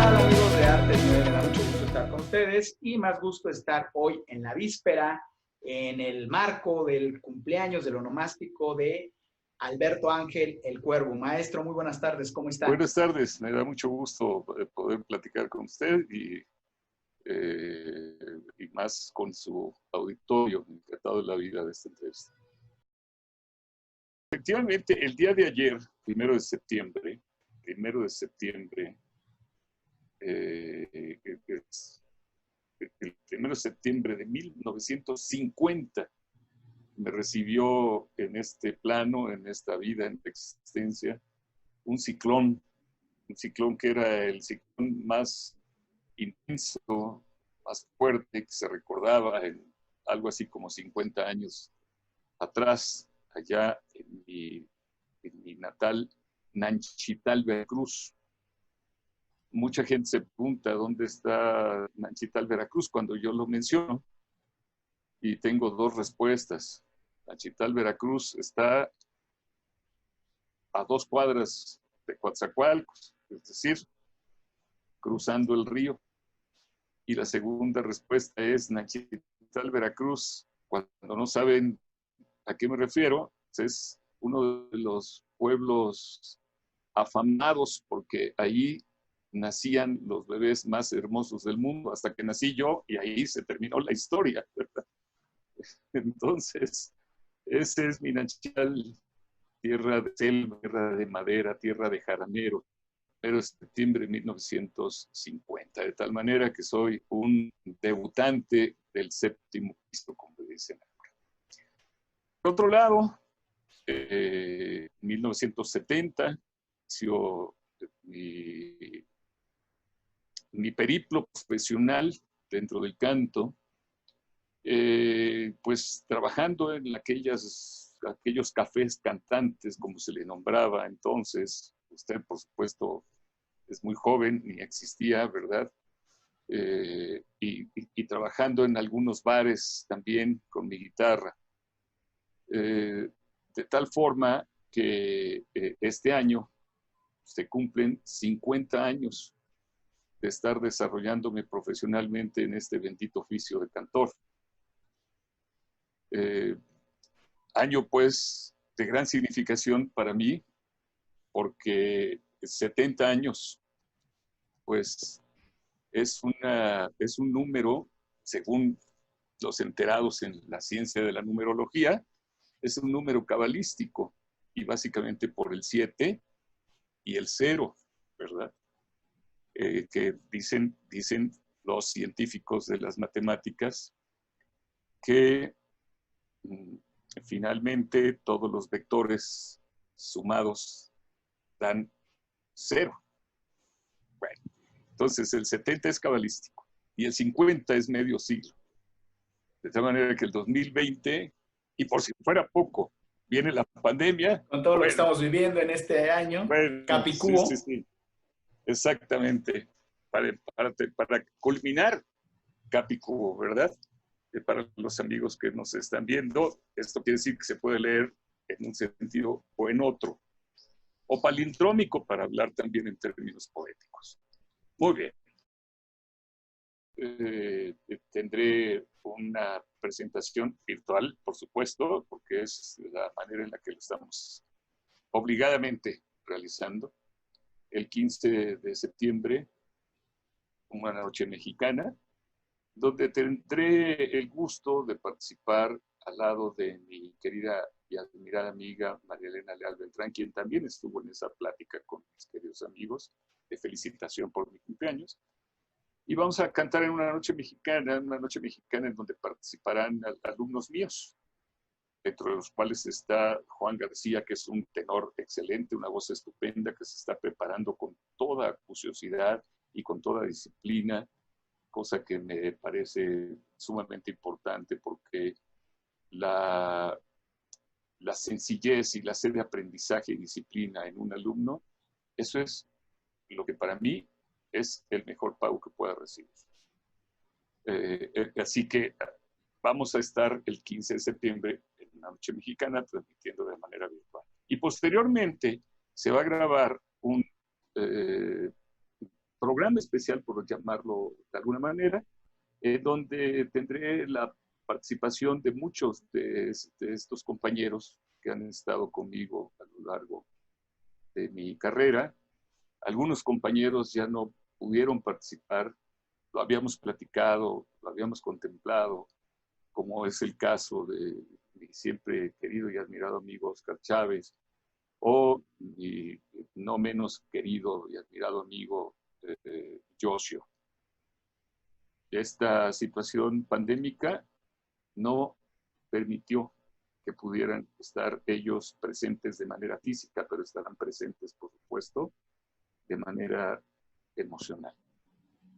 tal, amigos de Arte 9? Me da mucho gusto estar con ustedes y más gusto estar hoy en la víspera, en el marco del cumpleaños del onomástico de Alberto Ángel el Cuervo. Maestro, muy buenas tardes, ¿cómo está? Buenas tardes, me da mucho gusto poder platicar con usted y más con su auditorio. Encantado de la vida de esta entrevista. Efectivamente, el día de ayer, 1 de septiembre, es el 1 de septiembre de 1950, me recibió en este plano, en esta vida, en la existencia, un ciclón que era el ciclón más intenso, más fuerte que se recordaba en algo así como 50 años atrás, allá en mi natal Nanchital, Veracruz. Mucha gente se pregunta dónde está Nanchital, Veracruz, cuando yo lo menciono, y tengo dos respuestas. Nanchital, Veracruz está a 2 cuadras de Coatzacoalcos, es decir, cruzando el río. Y la segunda respuesta es Nanchital, Veracruz. Cuando no saben a qué me refiero, es uno de los pueblos afamados porque ahí nacían los bebés más hermosos del mundo, hasta que nací yo y ahí se terminó la historia, ¿verdad? Entonces, ese es mi Nanchital, tierra de selva, tierra de madera, tierra de jaramero, pero es septiembre de 1950, de tal manera que soy un debutante del séptimo piso, como dicen. Por otro lado, 1970, inició mi periplo profesional dentro del canto, pues trabajando en aquellos cafés cantantes, como se le nombraba entonces. Usted, por supuesto, es muy joven, ni existía, ¿verdad? Y trabajando en algunos bares también con mi guitarra. De tal forma que este año se cumplen 50 años de estar desarrollándome profesionalmente en este bendito oficio de cantor. Año, pues, de gran significación para mí, porque 70 años, pues, es un número, según los enterados en la ciencia de la numerología, es un número cabalístico, y básicamente por el 7 y el 0, ¿verdad? Que dicen los científicos de las matemáticas que finalmente todos los vectores sumados dan 0. Bueno, entonces el 70 es cabalístico y el 50 es medio siglo. De tal manera que el 2020, y por si fuera poco, viene la pandemia. Con todo lo que estamos viviendo en este año, Bueno, Capicúo. sí, exactamente. Para culminar Capicúo, ¿verdad? Para los amigos que nos están viendo, esto quiere decir que se puede leer en un sentido o en otro. O palindrómico, para hablar también en términos poéticos. Muy bien. Tendré una presentación virtual, por supuesto, porque es la manera en la que lo estamos obligadamente realizando. El 15 de septiembre, una noche mexicana, donde tendré el gusto de participar al lado de mi querida y admirada amiga María Elena Leal Beltrán, quien también estuvo en esa plática con mis queridos amigos de felicitación por mi cumpleaños. Y vamos a cantar en una noche mexicana en donde participarán alumnos míos, entre los cuales está Juan García, que es un tenor excelente, una voz estupenda, que se está preparando con toda acuciosidad y con toda disciplina, cosa que me parece sumamente importante porque la sencillez y la sed de aprendizaje y disciplina en un alumno, eso es lo que para mí es el mejor pago que pueda recibir. Así que vamos a estar el 15 de septiembre en una noche mexicana transmitiendo de manera virtual. Y posteriormente se va a grabar programa especial, por llamarlo de alguna manera, donde tendré la participación de muchos de estos compañeros que han estado conmigo a lo largo de mi carrera. Algunos compañeros ya no pudieron participar, lo habíamos platicado, lo habíamos contemplado, como es el caso de mi siempre querido y admirado amigo Oscar Chávez, o mi no menos querido y admirado amigo Josio. Esta situación pandémica no permitió que pudieran estar ellos presentes de manera física, pero estarán presentes, por supuesto, de manera emocional.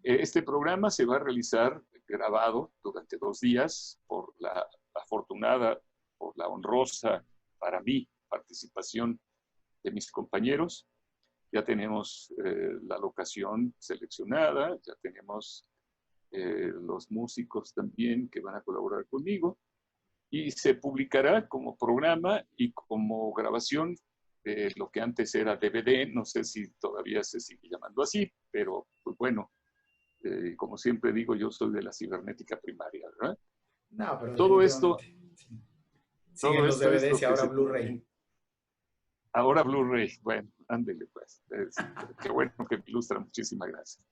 Este programa se va a realizar grabado durante 2 días por la afortunada, por la honrosa, para mí, participación de mis compañeros. Ya tenemos la locación seleccionada, ya tenemos los músicos también que van a colaborar conmigo, y se publicará como programa y como grabación de lo que antes era DVD, no sé si todavía se sigue llamando así, pero pues bueno, como siempre digo, yo soy de la cibernética primaria, ¿verdad? No, pero Todo esto, definitivamente. Sí. todo Siguen los esto es DVDs lo y que ahora se Blu-ray. ahora Blu-ray, bueno, ándele pues, qué bueno que me ilustra, muchísimas gracias.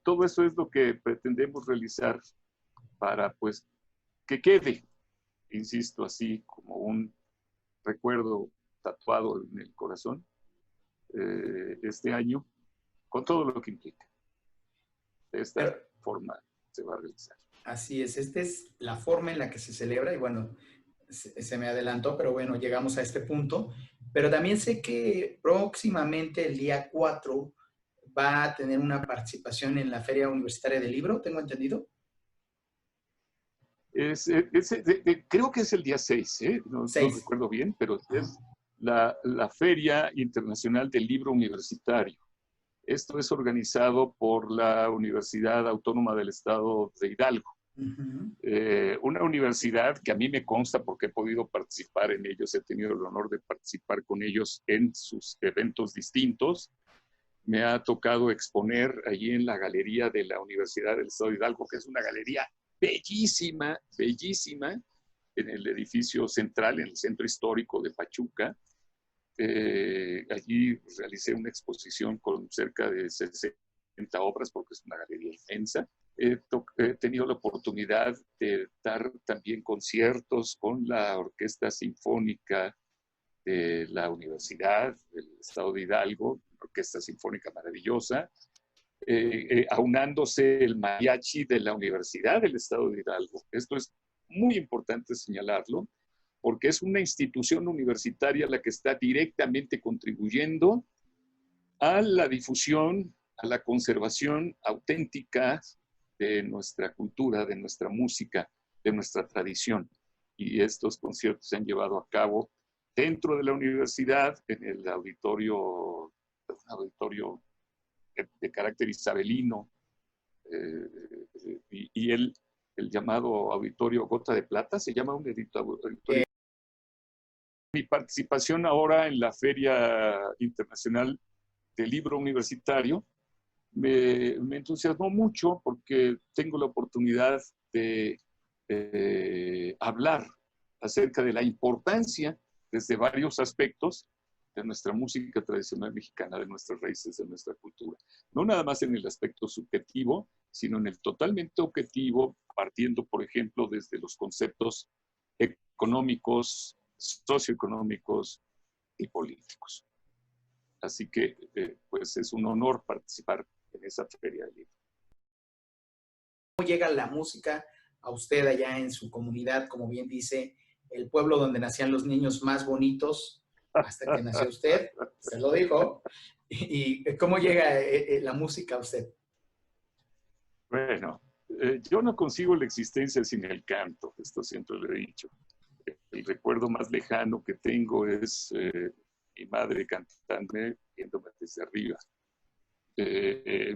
Todo eso es lo que pretendemos realizar para pues que quede, insisto, así como un recuerdo tatuado en el corazón este año, con todo lo que implica. De esta Pero forma se va a realizar. así es, esta es la forma en la que se celebra y bueno, se me adelantó, pero bueno, llegamos a este punto. Pero también sé que próximamente el día 4 va a tener una participación en la Feria Universitaria del Libro, tengo entendido. Creo que es el día 6, no 6. recuerdo bien, pero Ajá. es la Feria Internacional del Libro Universitario. Esto es organizado por la Universidad Autónoma del Estado de Hidalgo. Uh-huh. Una universidad que a mí me consta porque he podido participar en ellos, he tenido el honor de participar con ellos en sus eventos distintos. Me ha tocado exponer allí en la galería de la Universidad del Estado de Hidalgo, que es una galería bellísima, bellísima, en el edificio central, en el centro histórico de Pachuca. Allí realicé una exposición con cerca de 60 obras, porque es una galería inmensa. He tenido la oportunidad de dar también conciertos con la Orquesta Sinfónica de la Universidad del Estado de Hidalgo, una orquesta sinfónica maravillosa, aunándose el mariachi de la Universidad del Estado de Hidalgo. Esto es muy importante señalarlo, porque es una institución universitaria la que está directamente contribuyendo a la difusión, a la conservación auténtica de nuestra cultura, de nuestra música, de nuestra tradición. Y estos conciertos se han llevado a cabo dentro de la universidad, en el auditorio, un auditorio de carácter isabelino, y el llamado Auditorio Gota de Plata, se llama un auditorio. Mi participación ahora en la Feria Internacional del Libro Universitario me entusiasmó mucho porque tengo la oportunidad de hablar acerca de la importancia desde varios aspectos de nuestra música tradicional mexicana, de nuestras raíces, de nuestra cultura. No nada más en el aspecto subjetivo, sino en el totalmente objetivo, partiendo, por ejemplo, desde los conceptos económicos, socioeconómicos y políticos. Así que, pues, es un honor participar en esa feria del libro. ¿Cómo llega la música a usted allá en su comunidad, como bien dice, el pueblo donde nacían los niños más bonitos hasta que nació usted? Se lo dijo. ¿Y cómo llega la música a usted? Bueno, yo no consigo la existencia sin el canto, esto siempre lo he dicho. El recuerdo más lejano que tengo es mi madre cantándome, viéndome desde arriba.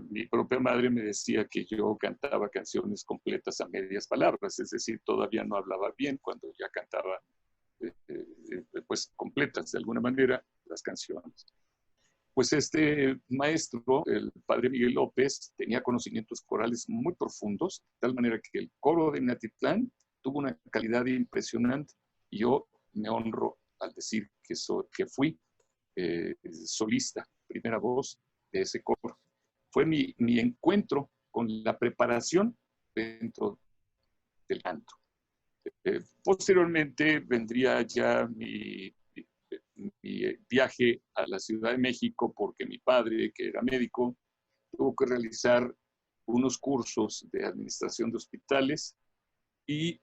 Mi propia madre me decía que yo cantaba canciones completas a medias palabras, es decir, todavía no hablaba bien cuando ya cantaba pues completas de alguna manera las canciones. pues este maestro, el padre Miguel López, tenía conocimientos corales muy profundos, de tal manera que el coro de Minatitlán tuvo una calidad impresionante. Y yo me honro al decir que fui solista, primera voz de ese coro. Fue mi encuentro con la preparación dentro del canto. Posteriormente vendría ya mi viaje a la Ciudad de México porque mi padre, que era médico, tuvo que realizar unos cursos de administración de hospitales y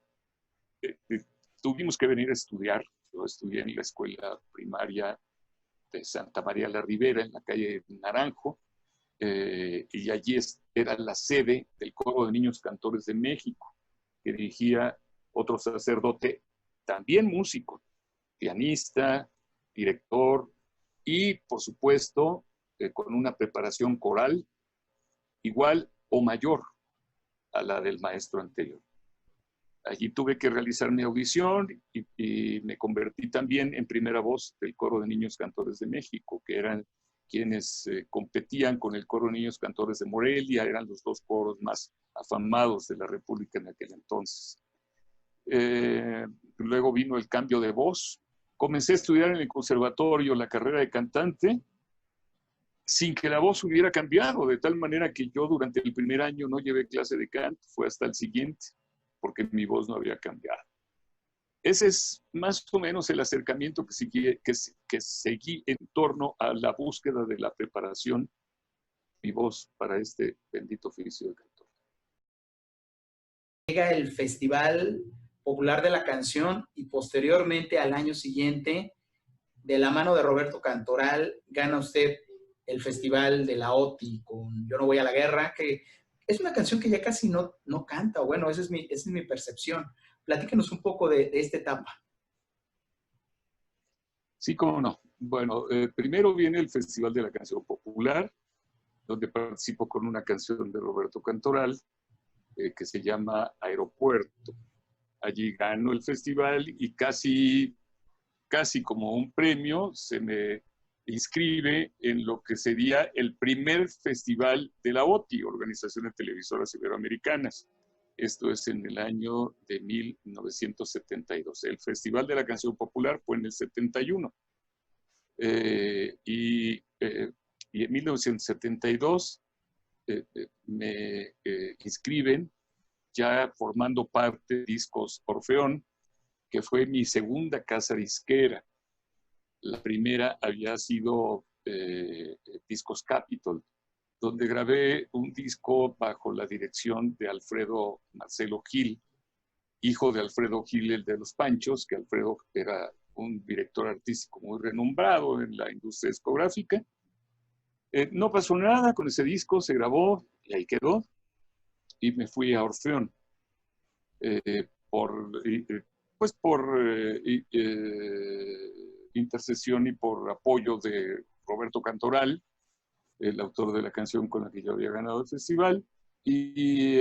tuvimos que venir a estudiar. Yo estudié en la escuela primaria de Santa María la Ribera, en la calle Naranjo, y allí era la sede del Coro de Niños Cantores de México, que dirigía otro sacerdote, también músico, pianista, director y, por supuesto, con una preparación coral igual o mayor a la del maestro anterior. Allí tuve que realizar mi audición y me convertí también en primera voz del Coro de Niños Cantores de México, que eran quienes competían con el Coro de Niños Cantores de Morelia, eran los dos coros más afamados de la República en aquel entonces. Luego vino el cambio de voz. Comencé a estudiar en el conservatorio la carrera de cantante sin que la voz hubiera cambiado, de tal manera que yo durante el primer año no llevé clase de canto, fue hasta el siguiente, porque mi voz no había cambiado. Ese es más o menos el acercamiento que seguí en torno a la búsqueda de la preparación mi voz para este bendito oficio de cantor. Llega el Festival Popular de la Canción y posteriormente al año siguiente, de la mano de Roberto Cantoral, gana usted el Festival de la OTI con Yo no voy a la guerra, que es una canción que ya casi no canta, o bueno, esa es mi percepción. Platíquenos un poco de esta etapa. Sí, cómo no. Bueno, primero viene el Festival de la Canción Popular, donde participo con una canción de Roberto Cantoral que se llama Aeropuerto. Allí gano el festival y casi como un premio se me inscribe en lo que sería el primer festival de la OTI, Organización de Televisoras Iberoamericanas. Esto es en el año de 1972. El Festival de la Canción Popular fue en el 71. Y en 1972 me inscriben ya formando parte de Discos Orfeón, que fue mi segunda casa disquera. La primera había sido Discos Capitol, donde grabé un disco bajo la dirección de Alfredo Marcelo Gil, hijo de Alfredo Gil, el de Los Panchos, que Alfredo era un director artístico muy renombrado en la industria discográfica. No pasó nada con ese disco, se grabó y ahí quedó. Y me fui a Orfeón por intercesión y por apoyo de Roberto Cantoral, el autor de la canción con la que yo había ganado el festival. Y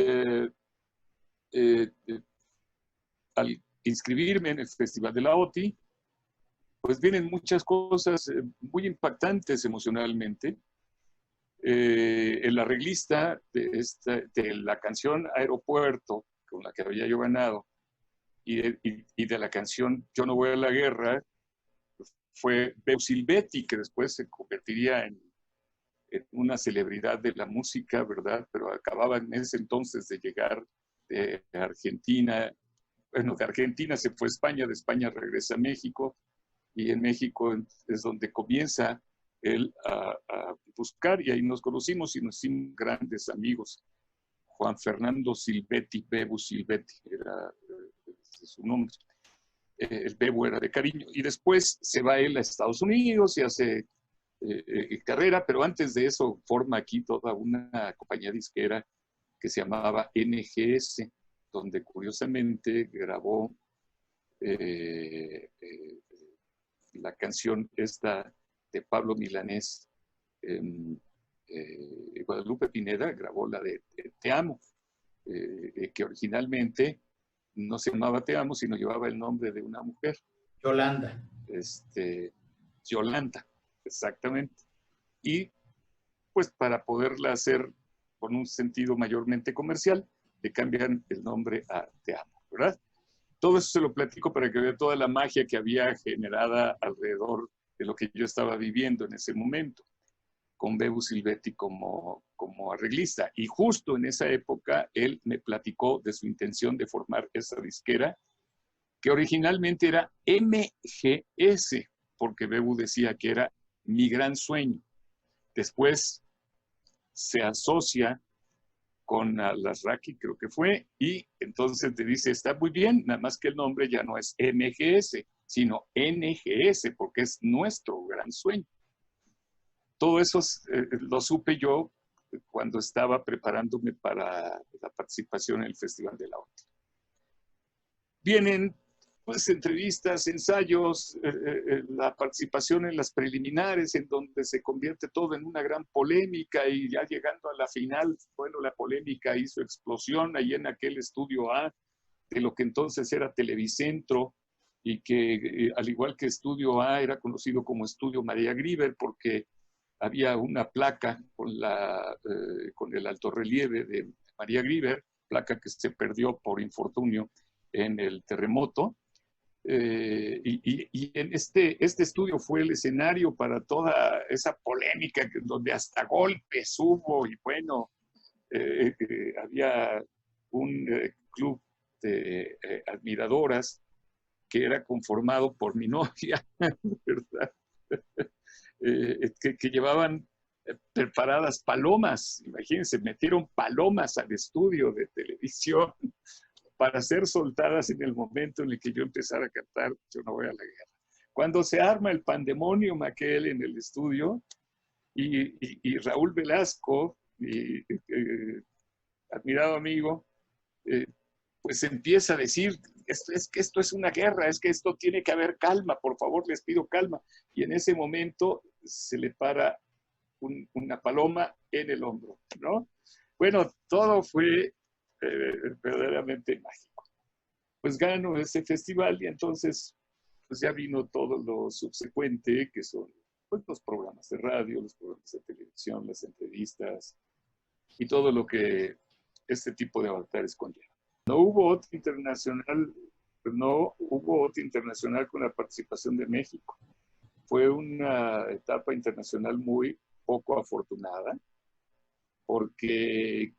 al inscribirme en el Festival de la OTI, pues vienen muchas cosas muy impactantes emocionalmente. El arreglista de la canción Aeropuerto, con la que había yo ganado, y de la canción Yo no voy a la guerra, fue Beu Silvetti, que después se convertiría en una celebridad de la música, ¿verdad? Pero acababa en ese entonces de llegar de Argentina. Bueno, de Argentina se fue a España, de España regresa a México, y en México es donde comienza él a buscar, y ahí nos conocimos y nos hicimos grandes amigos. Juan Fernando Silvetti, Bebu Silvetti, era su nombre. El Bebu era de cariño. Y después se va él a Estados Unidos y hace carrera, pero antes de eso forma aquí toda una compañía disquera que se llamaba NGS, donde curiosamente grabó la canción esta de Pablo Milanés. Guadalupe Pineda grabó la de Te Amo, que originalmente no se llamaba Te Amo, sino llevaba el nombre de una mujer. Yolanda. Yolanda, exactamente. y pues para poderla hacer con un sentido mayormente comercial, le cambian el nombre a Te Amo, ¿verdad? Todo eso se lo platico para que vea toda la magia que había generada alrededor de lo que yo estaba viviendo en ese momento, con Bebu Silvetti como arreglista. Y justo en esa época, él me platicó de su intención de formar esa disquera, que originalmente era MGS, porque Bebu decía que era mi gran sueño. Después se asocia con Alasraqui, creo que fue, y entonces te dice, está muy bien, nada más que el nombre ya no es MGS, sino NGS, porque es nuestro gran sueño. Todo eso lo supe yo cuando estaba preparándome para la participación en el Festival de la OTI. Vienen pues entrevistas, ensayos, la participación en las preliminares, en donde se convierte todo en una gran polémica, y ya llegando a la final, bueno, la polémica hizo explosión ahí en aquel Estudio A, de lo que entonces era Televicentro, y que al igual que Estudio A era conocido como Estudio María Grieber, porque había una placa con el altorrelieve de María Grieber, placa que se perdió por infortunio en el terremoto. Y en este estudio fue el escenario para toda esa polémica, donde hasta golpes hubo, y bueno, había un club de admiradoras que era conformado por mi novia, ¿verdad? Que llevaban preparadas palomas, imagínense, metieron palomas al estudio de televisión para ser soltadas en el momento en el que yo empezara a cantar Yo no voy a la guerra. Cuando se arma el pandemonium aquel en el estudio, y Raúl Velasco, mi admirado amigo, pues empieza a decir, es que esto es una guerra, es que esto tiene que haber calma, por favor, les pido calma. Y en ese momento se le para una paloma en el hombro, ¿no? Bueno, todo fue verdaderamente mágico. Pues gano ese festival, y entonces pues ya vino todo lo subsecuente, que son pues, los programas de radio, los programas de televisión, las entrevistas y todo lo que este tipo de avatares conlleva. No hubo OTI internacional con la participación de México. Fue una etapa internacional muy poco afortunada, porque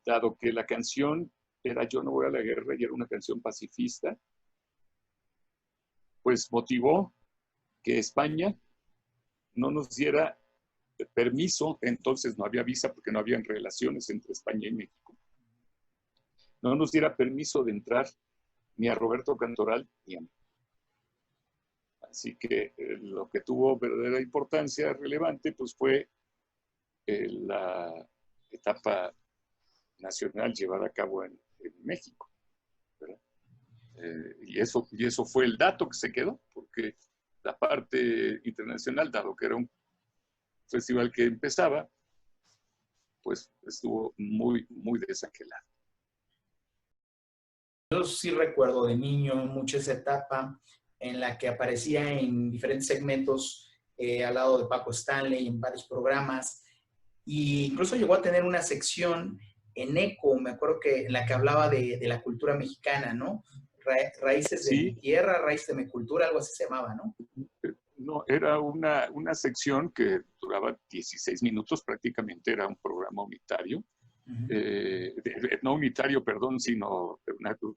dado que la canción era Yo no voy a la guerra y era una canción pacifista, pues motivó que España no nos diera permiso. Entonces no había visa porque no habían relaciones entre España y México. No nos diera permiso de entrar ni a Roberto Cantoral ni a mí. Así que lo que tuvo verdadera importancia relevante pues fue la etapa nacional llevada a cabo en México, ¿verdad? Y eso fue el dato que se quedó, porque la parte internacional, dado que era un festival que empezaba, pues estuvo muy, muy desangelado. Yo sí recuerdo de niño mucho esa etapa en la que aparecía en diferentes segmentos al lado de Paco Stanley, en varios programas, e incluso llegó a tener una sección en ECO, me acuerdo que en la que hablaba de la cultura mexicana, ¿no? Raíces de mi tierra, raíces de mi cultura, algo así se llamaba, ¿no? No, era una sección que duraba 16 minutos, prácticamente era un programa unitario. No unitario, perdón, sino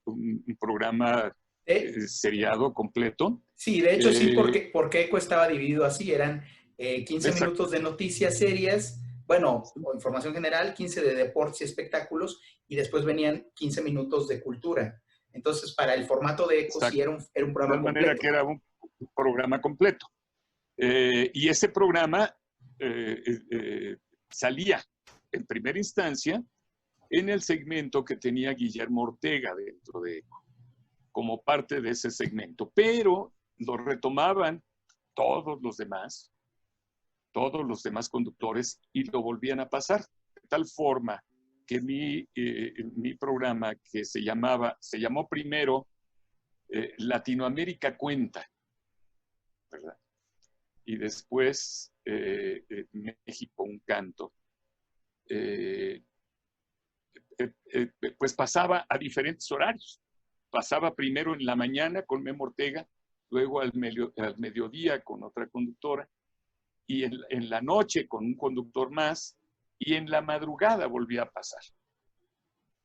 un programa seriado completo. Sí, de hecho sí, porque ECO estaba dividido así, eran 15 minutos de noticias serias, bueno, o información general, 15 de deportes y espectáculos, y después venían 15 minutos de cultura. Entonces, para el formato de ECO sí era un programa completo. De tal manera que era un programa completo. Y ese programa salía en primera instancia en el segmento que tenía Guillermo Ortega dentro de ECO, como parte de ese segmento, pero lo retomaban todos los demás conductores, y lo volvían a pasar, de tal forma que mi programa, que se llamó primero Latinoamérica Cuenta, ¿verdad? Y después México, un canto, pues pasaba a diferentes horarios. Pasaba primero en la mañana con Memo Ortega, luego al mediodía con otra conductora, y en la noche con un conductor más, y en la madrugada volvía a pasar.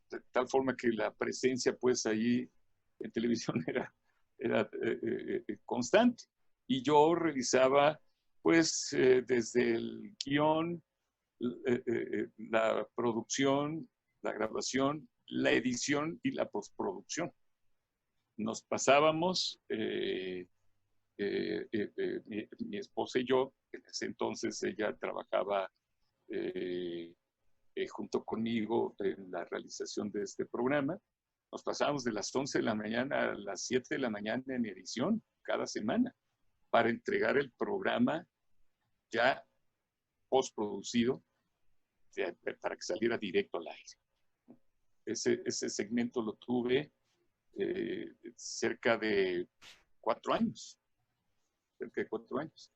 De tal forma que la presencia pues ahí en televisión era constante. Y yo realizaba pues desde el guión, la producción, la grabación, la edición y la postproducción. Nos pasábamos, mi esposa y yo, en ese entonces ella trabajaba junto conmigo en la realización de este programa, nos pasábamos de las 11 de la mañana a las 7 de la mañana en edición cada semana para entregar el programa ya postproducido para que saliera directo al aire. Ese segmento lo tuve cerca de 4 años. Cerca de 4 años.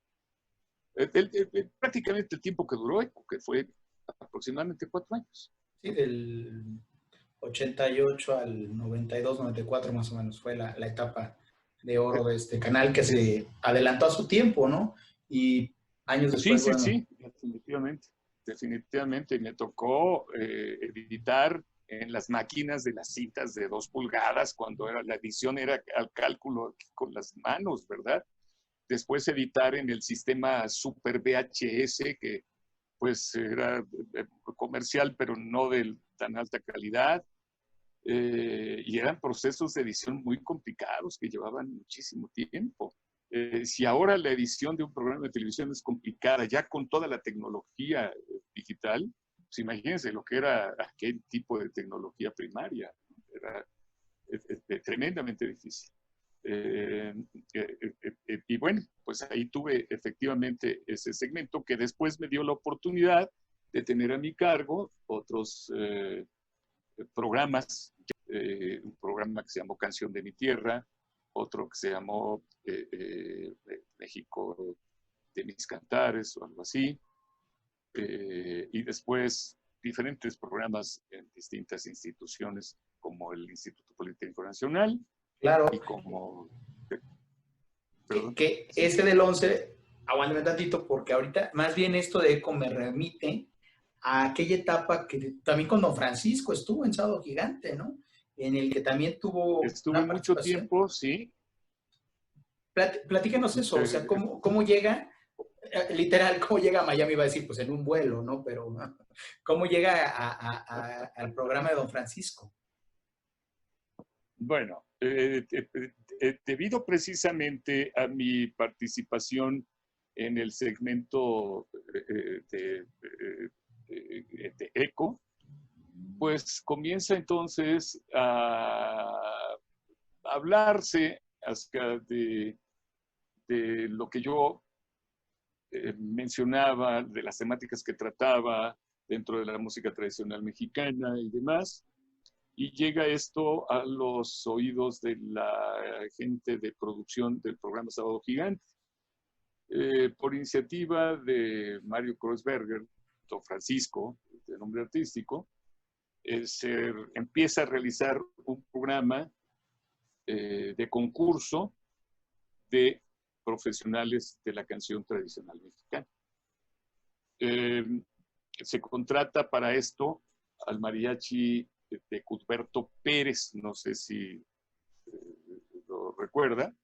Prácticamente el tiempo que duró, que fue aproximadamente 4 años. Sí, del 88 al 92, 94 más o menos fue la etapa de oro de este canal que se adelantó a su tiempo, ¿no? Y años después, Sí, bueno. sí, definitivamente. Definitivamente. Me tocó editar en las máquinas de las cintas de 2 pulgadas, cuando la edición era al cálculo con las manos, ¿verdad? Después editar en el sistema Super VHS, que pues era comercial, pero no de tan alta calidad. Y eran procesos de edición muy complicados que llevaban muchísimo tiempo. Si ahora la edición de un programa de televisión es complicada, ya con toda la tecnología digital, pues imagínense lo que era aquel tipo de tecnología primaria. Era tremendamente difícil. Y bueno, pues ahí tuve efectivamente ese segmento que después me dio la oportunidad de tener a mi cargo otros programas, un programa que se llamó Canción de mi Tierra, otro que se llamó México de mis Cantares o algo así, y después diferentes programas en distintas instituciones como el Instituto Politécnico Nacional, Claro. y como... Que ese del 11, aguántame tantito, porque ahorita más bien esto de ECO me remite a aquella etapa que también con Don Francisco estuvo en Sábado Gigante, ¿no? En el que también tuvo Estuve una mucho participación. tiempo, sí. Platícanos eso, o sea, ¿cómo llega, literal, cómo llega a Miami? Iba a decir, pues en un vuelo, ¿no? Pero, ¿cómo llega al programa de Don Francisco? Bueno, debido precisamente a mi participación en el segmento de ECO, pues comienza entonces a hablarse acerca de lo que yo mencionaba, de las temáticas que trataba dentro de la música tradicional mexicana y demás. Y llega esto a los oídos de la gente de producción del programa Sábado Gigante. Por iniciativa de Mario Kreuzberger, Don Francisco, de nombre artístico, se empieza a realizar un programa de concurso de profesionales de la canción tradicional mexicana. Se contrata para esto al mariachi de Cuthberto Pérez, no sé si lo recuerda.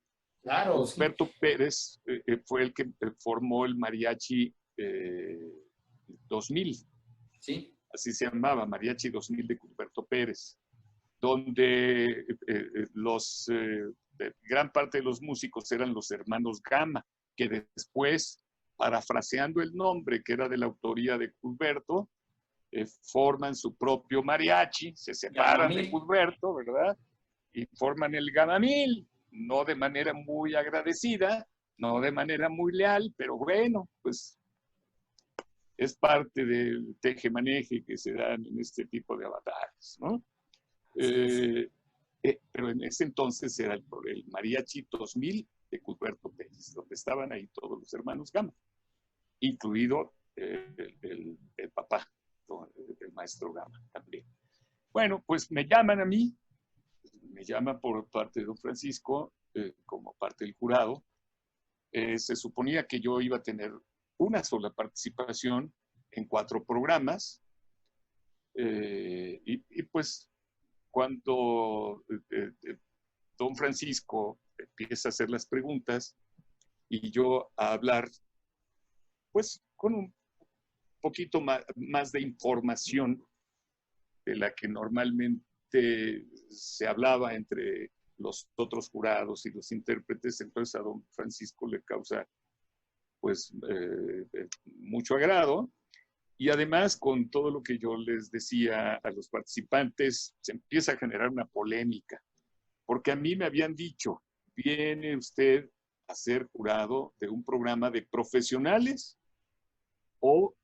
Claro, Cuthberto sí. Pérez fue el que formó el mariachi 2000, Sí. así se llamaba, Mariachi 2000 de Cuthberto Pérez, donde gran parte de los músicos eran los hermanos Gama, que después, parafraseando el nombre que era de la autoría de Cuthberto, forman su propio mariachi, se separan de Cuthberto, ¿verdad? Y forman el Gamamil, no de manera muy agradecida, no de manera muy leal, pero bueno, pues es parte del tejemaneje que se dan en este tipo de avatares, ¿no? Pero en ese entonces era el Mariachi 2000 de Cuthberto Pérez, donde estaban ahí todos los hermanos Gama. incluido el papá, el maestro Gama también. Bueno, pues me llaman a mí, me llaman por parte de don Francisco, como parte del jurado. Se suponía que yo iba a tener una sola participación en 4 programas, y pues cuando don Francisco empieza a hacer las preguntas y yo a hablar, pues con un poquito más de información de la que normalmente se hablaba entre los otros jurados y los intérpretes, entonces a don Francisco le causa pues mucho agrado. Y además, con todo lo que yo les decía a los participantes, se empieza a generar una polémica, porque a mí me habían dicho, viene usted a ser jurado de un programa de profesionales o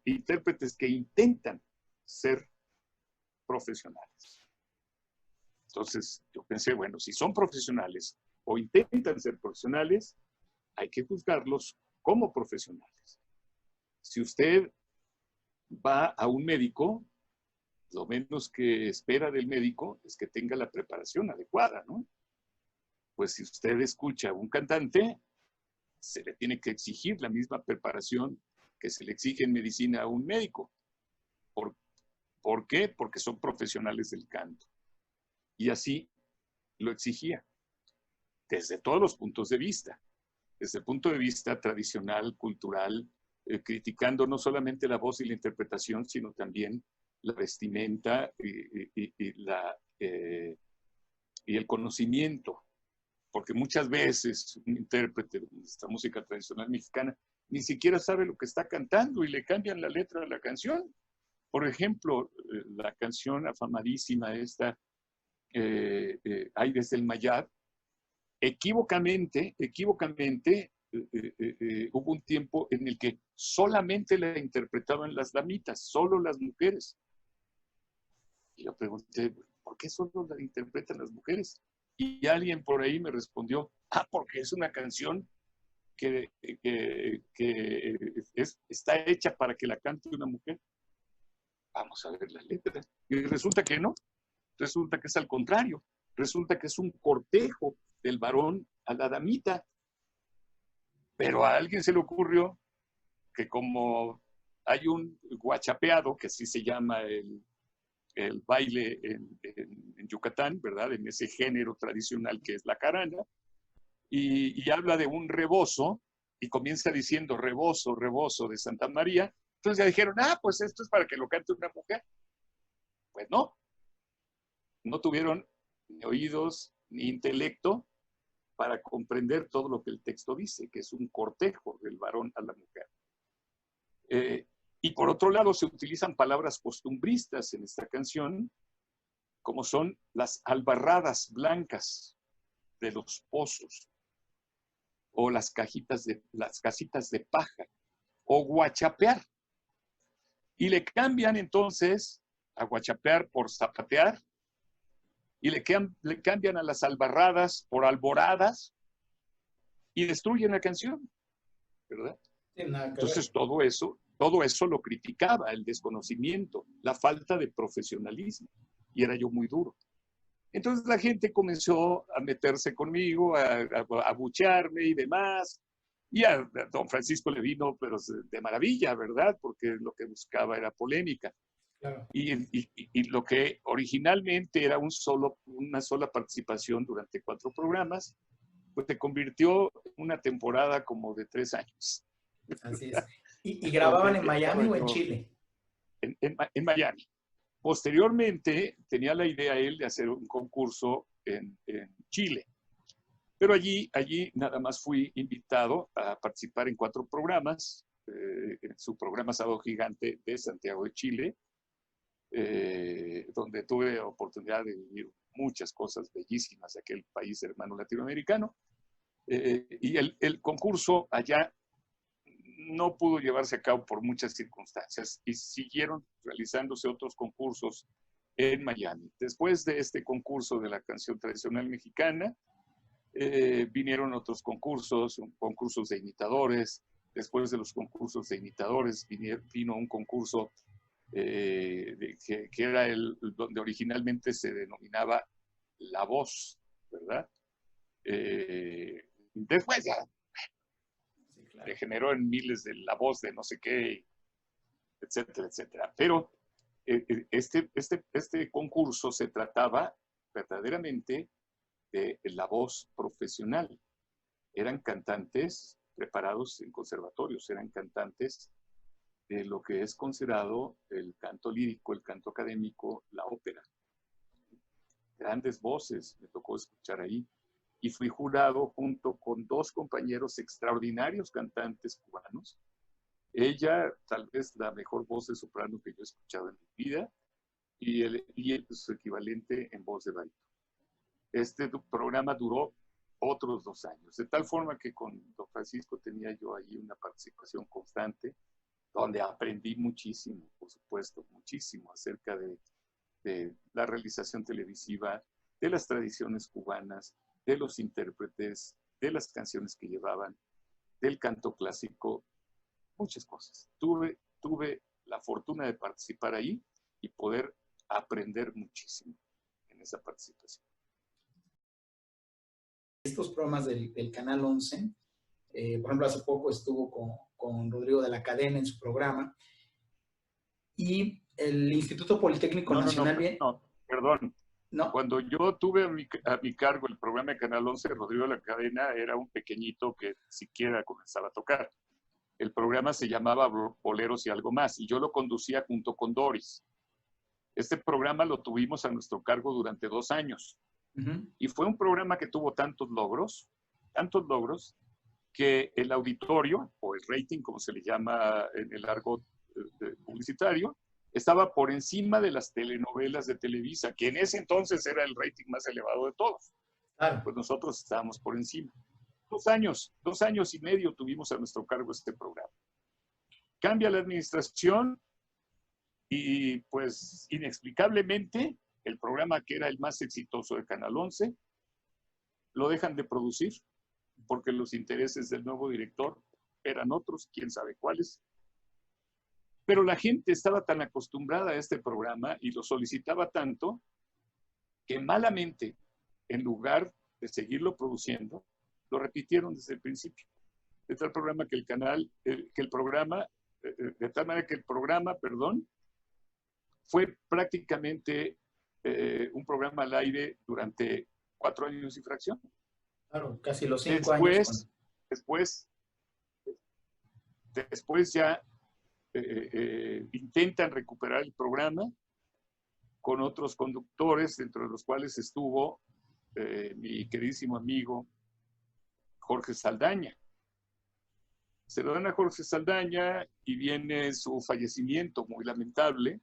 intérpretes que intentan ser profesionales. Entonces, yo pensé, bueno, si son profesionales o intentan ser profesionales, hay que juzgarlos como profesionales. Si usted va a un médico, lo menos que espera del médico es que tenga la preparación adecuada, ¿no? Pues si usted escucha a un cantante, se le tiene que exigir la misma preparación que se le exige en medicina a un médico. ¿Por qué? Porque son profesionales del canto. Y así lo exigía, desde todos los puntos de vista. Desde el punto de vista tradicional, cultural, criticando no solamente la voz y la interpretación, sino también la vestimenta y el conocimiento. Porque muchas veces un intérprete de esta música tradicional mexicana ni siquiera sabe lo que está cantando y le cambian la letra de la canción. Por ejemplo, la canción afamadísima esta, Ay desde el Mayab, equívocamente, hubo un tiempo en el que solamente la interpretaban las damitas, solo las mujeres. Y yo pregunté, ¿por qué solo la interpretan las mujeres? Y alguien por ahí me respondió, porque es una canción que está hecha para que la cante una mujer. Vamos a ver la letra. Y resulta que no, resulta que es al contrario, resulta que es un cortejo del varón a la damita. Pero a alguien se le ocurrió que como hay un guachapeado, que así se llama el baile en Yucatán, ¿verdad? En ese género tradicional que es la carana, y habla de un rebozo, y comienza diciendo rebozo, rebozo de Santa María. Entonces ya dijeron, pues esto es para que lo cante una mujer. Pues no tuvieron ni oídos ni intelecto para comprender todo lo que el texto dice, que es un cortejo del varón a la mujer. Y por otro lado, se utilizan palabras costumbristas en esta canción, como son las albarradas blancas de los pozos, o las casitas de paja, o guachapear. Y le cambian entonces a guachapear por zapatear, y le cambian a las albarradas por alboradas, y destruyen la canción, ¿verdad? Sí, nada que Entonces ver. todo eso lo criticaba, el desconocimiento, la falta de profesionalismo, y era yo muy duro. Entonces la gente comenzó a meterse conmigo, a abuchearme y demás, y a don Francisco le vino pero de maravilla, ¿verdad? Porque lo que buscaba era polémica. Claro. Y lo que originalmente era una sola participación durante 4 programas, pues se convirtió en una temporada como de 3 años. Así es. ¿Y grababan Donde en estaba Miami o en yo Chile? en Miami. Posteriormente tenía la idea él de hacer un concurso en Chile, pero allí nada más fui invitado a participar en 4 programas, en su programa Sábado Gigante de Santiago de Chile, donde tuve oportunidad de vivir muchas cosas bellísimas de aquel país hermano latinoamericano. Y el concurso allá no pudo llevarse a cabo por muchas circunstancias y siguieron realizándose otros concursos en Miami. Después de este concurso de la canción tradicional mexicana, vinieron otros concursos de imitadores, Después de los concursos de imitadores, vino un concurso que era donde originalmente se denominaba La Voz, ¿verdad? Después ya Sí, claro. degeneró en miles de La Voz de no sé qué, etcétera, etcétera. Pero este concurso se trataba verdaderamente de la voz profesional. Eran cantantes preparados en conservatorios, eran cantantes de lo que es considerado el canto lírico, el canto académico, la ópera. Grandes voces me tocó escuchar ahí. Y fui jurado junto con dos compañeros extraordinarios cantantes cubanos. Ella, tal vez la mejor voz de soprano que yo he escuchado en mi vida, y su equivalente en voz de barítono. Este programa duró otros 2 años, de tal forma que con don Francisco tenía yo ahí una participación constante, donde aprendí muchísimo, por supuesto, muchísimo acerca de la realización televisiva, de las tradiciones cubanas, de los intérpretes, de las canciones que llevaban, del canto clásico, muchas cosas. Tuve la fortuna de participar ahí y poder aprender muchísimo en esa participación. Estos programas del Canal 11, por ejemplo, hace poco estuvo con Rodrigo de la Cadena en su programa, y el Instituto Politécnico Nacional, Perdón. ¿no? Cuando yo tuve a mi cargo el programa de Canal 11, Rodrigo de la Cadena era un pequeñito que siquiera comenzaba a tocar. El programa se llamaba Boleros y Algo Más, y yo lo conducía junto con Doris. Este programa lo tuvimos a nuestro cargo durante 2 años. Y fue un programa que tuvo tantos logros, que el auditorio, o el rating, como se le llama en el argot publicitario, estaba por encima de las telenovelas de Televisa, que en ese entonces era el rating más elevado de todos. Claro. Pues nosotros estábamos por encima. 2 años y medio tuvimos a nuestro cargo este programa. Cambia la administración y pues inexplicablemente el programa que era el más exitoso de Canal 11 lo dejan de producir porque los intereses del nuevo director eran otros, quién sabe cuáles. Pero la gente estaba tan acostumbrada a este programa y lo solicitaba tanto que malamente, en lugar de seguirlo produciendo, lo repitieron desde el principio. De tal programa que de tal manera que el programa, fue prácticamente un programa al aire durante 4 años y fracción. Claro, casi los 5 años. Después ya intentan recuperar el programa con otros conductores, dentro de los cuales estuvo mi queridísimo amigo Jorge Saldaña. Se lo dan a Jorge Saldaña y viene su fallecimiento muy lamentable.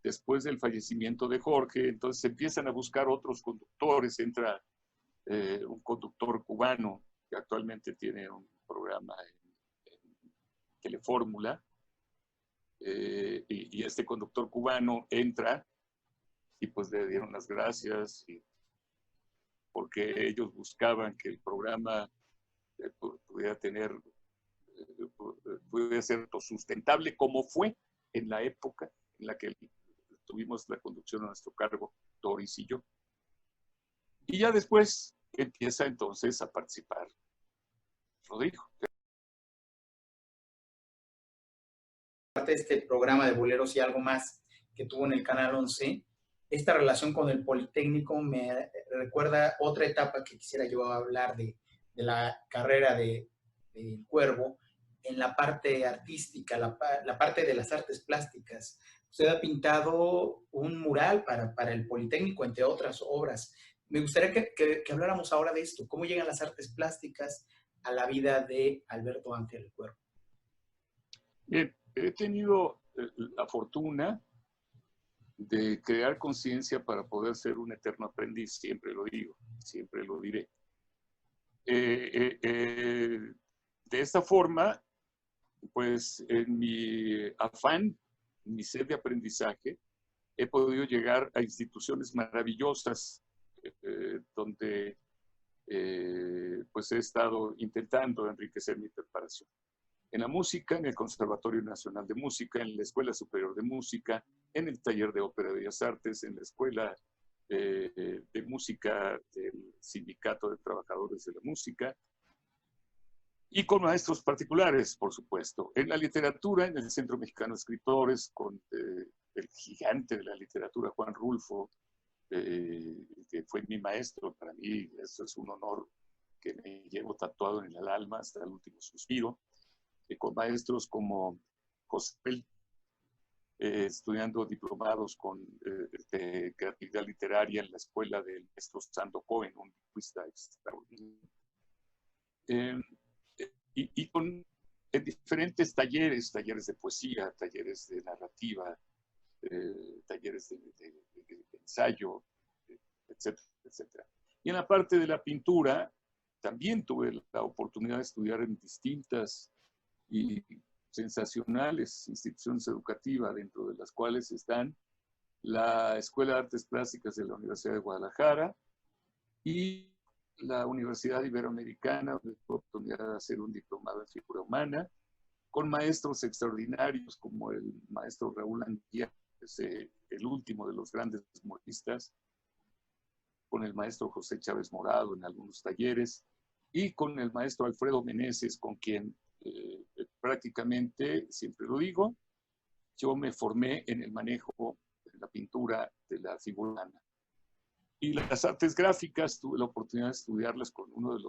Después del fallecimiento de Jorge, entonces empiezan a buscar otros conductores. Entra un conductor cubano que actualmente tiene un programa en Telefórmula, y este conductor cubano entra y pues le dieron las gracias porque ellos buscaban que el programa pudiera ser autosustentable, como fue en la época en la que tuvimos la conducción a nuestro cargo, Doris y yo. Y ya después empieza entonces a participar Rodrigo. Parte de este programa de Boleros y Algo Más que tuvo en el Canal 11, esta relación con el Politécnico me recuerda otra etapa que quisiera yo hablar de la carrera del Cuervo en la parte artística, la parte de las artes plásticas. Usted ha pintado un mural para el Politécnico, entre otras obras. Me gustaría que habláramos ahora de esto, cómo llegan las artes plásticas a la vida de Alberto Ángel el Cuervo. Bien, he tenido la fortuna de crear conciencia para poder ser un eterno aprendiz, siempre lo digo, siempre lo diré. De esta forma, pues en mi afán, en mi sed de aprendizaje, he podido llegar a instituciones maravillosas donde pues he estado intentando enriquecer mi preparación. En la música, en el Conservatorio Nacional de Música, en la Escuela Superior de Música, en el Taller de Ópera de Bellas Artes, en la Escuela de Música del Sindicato de Trabajadores de la Música, y con maestros particulares, por supuesto. En la literatura, en el Centro Mexicano de Escritores, con el gigante de la literatura, Juan Rulfo, que fue mi maestro. Para mí eso es un honor que me llevo tatuado en el alma hasta el último suspiro. Con maestros como José, estudiando diplomados de creatividad literaria en la escuela del maestro Sando Cohen, un lingüista extraordinario. Y con diferentes talleres de poesía, talleres de narrativa, talleres de ensayo, etcétera, etcétera. Y en la parte de la pintura, también tuve la oportunidad de estudiar en distintas y sensacionales instituciones educativas, dentro de las cuales están la Escuela de Artes Plásticas de la Universidad de Guadalajara y la Universidad Iberoamericana, donde tuve la oportunidad de hacer un diplomado en figura humana, con maestros extraordinarios como el maestro Raúl Anguía, que es el último de los grandes muralistas, con el maestro José Chávez Morado en algunos talleres, y con el maestro Alfredo Meneses, con quien prácticamente, siempre lo digo, yo me formé en el manejo de la pintura de la figura humana. Y las artes gráficas, tuve la oportunidad de estudiarlas con uno de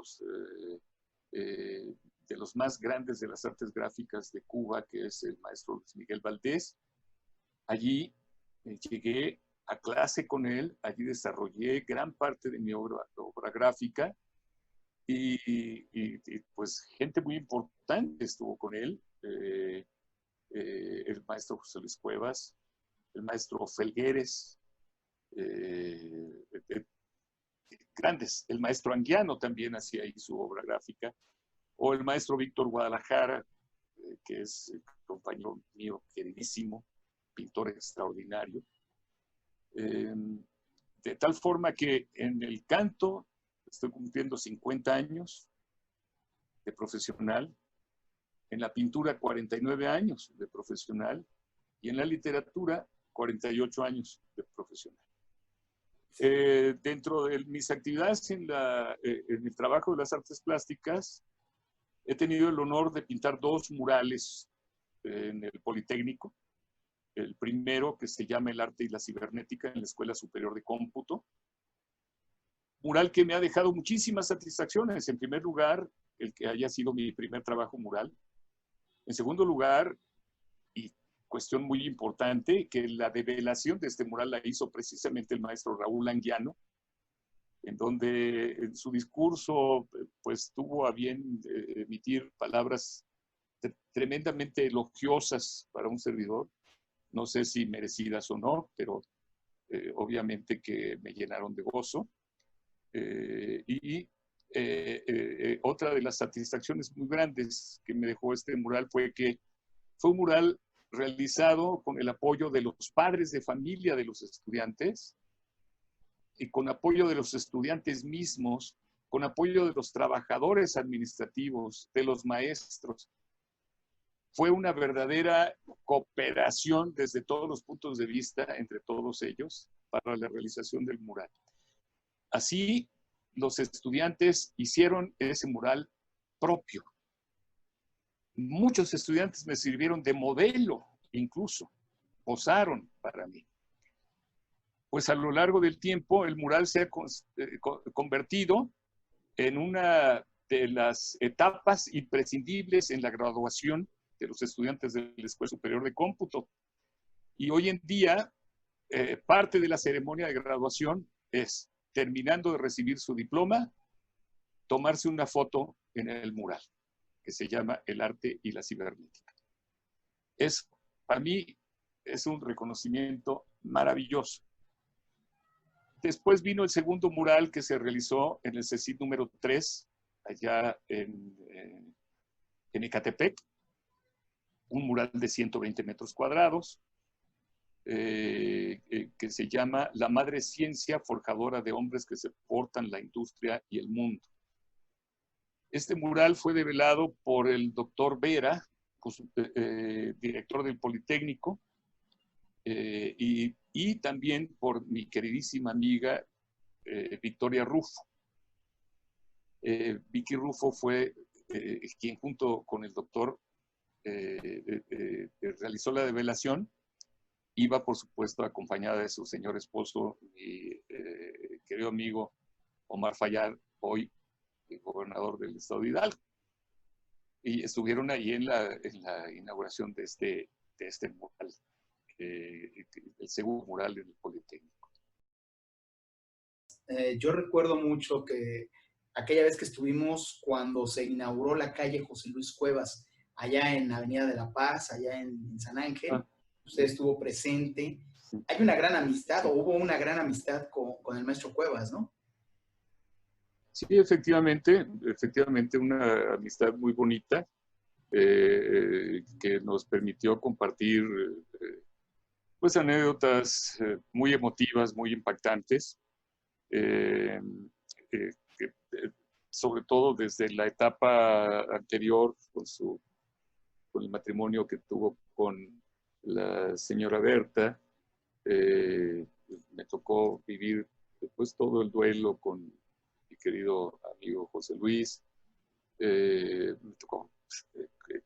los más grandes de las artes gráficas de Cuba, que es el maestro Luis Miguel Valdés. Allí llegué a clase con él, allí desarrollé gran parte de mi obra gráfica, y pues gente muy importante estuvo con él, el maestro José Luis Cuevas, el maestro Felgueres, grandes, el maestro Anguiano también hacía ahí su obra gráfica, o el maestro Víctor Guadalajara, que es compañero mío queridísimo, pintor extraordinario. De tal forma que en el canto estoy cumpliendo 50 años de profesional, en la pintura 49 años de profesional y en la literatura 48 años de profesional. Dentro de mis actividades en el trabajo de las artes plásticas, he tenido el honor de pintar 2 murales en el Politécnico. El primero, que se llama El arte y la cibernética, en la Escuela Superior de Cómputo. Mural que me ha dejado muchísimas satisfacciones. En primer lugar, el que haya sido mi primer trabajo mural. En segundo lugar, y cuestión muy importante, que la develación de este mural la hizo precisamente el maestro Raúl Anguiano, en donde en su discurso pues tuvo a bien emitir palabras tremendamente elogiosas para un servidor. No sé si merecidas o no, pero obviamente que me llenaron de gozo. Otra de las satisfacciones muy grandes que me dejó este mural fue que fue un mural realizado con el apoyo de los padres de familia de los estudiantes y con apoyo de los estudiantes mismos, con apoyo de los trabajadores administrativos, de los maestros. Fue una verdadera cooperación desde todos los puntos de vista entre todos ellos para la realización del mural. Así, los estudiantes hicieron ese mural propio. Muchos estudiantes me sirvieron de modelo, incluso, posaron para mí. Pues a lo largo del tiempo, el mural se ha convertido en una de las etapas imprescindibles en la graduación de los estudiantes de la Escuela Superior de Cómputo. Y hoy en día, parte de la ceremonia de graduación es, terminando de recibir su diploma, tomarse una foto en el mural, que se llama El arte y la cibernética. Para mí, es un reconocimiento maravilloso. Después vino el segundo mural que se realizó en el CECIT número 3, allá en Ecatepec, un mural de 120 metros cuadrados, que se llama La madre ciencia forjadora de hombres que soportan la industria y el mundo. Este mural fue develado por el doctor Vera, director del Politécnico, y también por mi queridísima amiga Victoria Rufo. Vicky Rufo fue quien junto con el doctor realizó la develación. Iba, por supuesto, acompañada de su señor esposo, mi querido amigo Omar Fayad, hoy el gobernador del estado de Hidalgo. Y estuvieron ahí en la inauguración de este mural, el segundo mural del Politécnico. Yo recuerdo mucho que aquella vez que estuvimos cuando se inauguró la calle José Luis Cuevas, allá en Avenida de la Paz, allá en San Ángel, usted estuvo presente. Hay una gran amistad, o hubo una gran amistad con el maestro Cuevas, ¿no? Sí, efectivamente, una amistad muy bonita que nos permitió compartir pues anécdotas muy emotivas, muy impactantes, sobre todo desde la etapa anterior con el matrimonio que tuvo con la señora Berta. Me tocó vivir después todo el duelo con mi querido amigo José Luis. Me tocó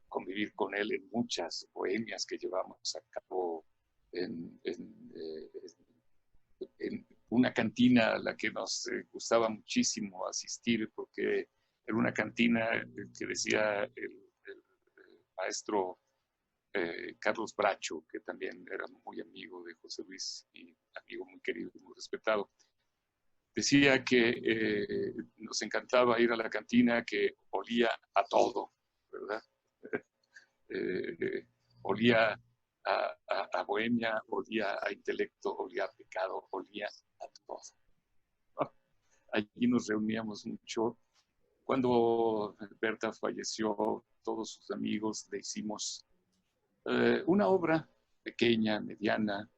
convivir con él en muchas bohemias que llevamos a cabo en una cantina a la que nos gustaba muchísimo asistir, porque era una cantina que decía el maestro Carlos Bracho, que también era muy amigo de José Luis y amigo muy querido y muy respetado. Decía que nos encantaba ir a la cantina, que olía a todo, ¿verdad? Olía a bohemia, olía a intelecto, olía a pecado, olía a todo. Allí nos reuníamos mucho. Cuando Berta falleció, todos sus amigos le hicimos una obra pequeña, mediana,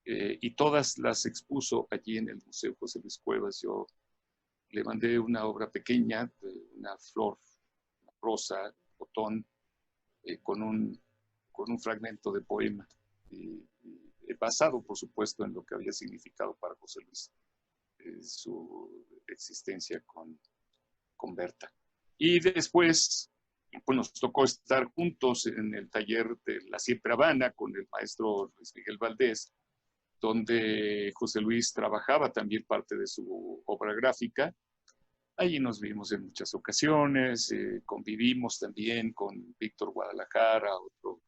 y todas las expuso allí en el Museo José Luis Cuevas. Yo le mandé una obra pequeña, una flor, una rosa, botón, con un fragmento de poema, basado, por supuesto, en lo que había significado para José Luis su existencia con Berta. Y después, pues nos tocó estar juntos en el taller de la Siempre Habana con el maestro Luis Miguel Valdés, donde José Luis trabajaba también parte de su obra gráfica. Allí nos vimos en muchas ocasiones, convivimos también con Víctor Guadalajara, otro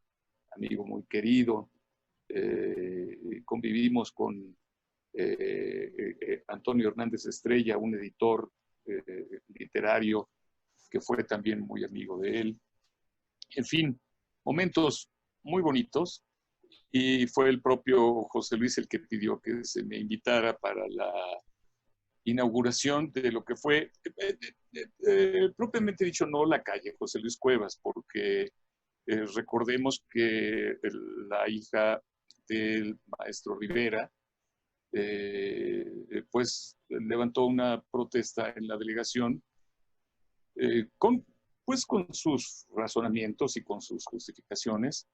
amigo muy querido, convivimos con Antonio Hernández Estrella, un editor literario que fue también muy amigo de él. En fin, momentos muy bonitos, y fue el propio José Luis el que pidió que se me invitara para la inauguración de lo que fue, propiamente dicho, no la calle José Luis Cuevas, porque recordemos que la hija del maestro Rivera, pues levantó una protesta en la delegación con sus razonamientos y con sus justificaciones,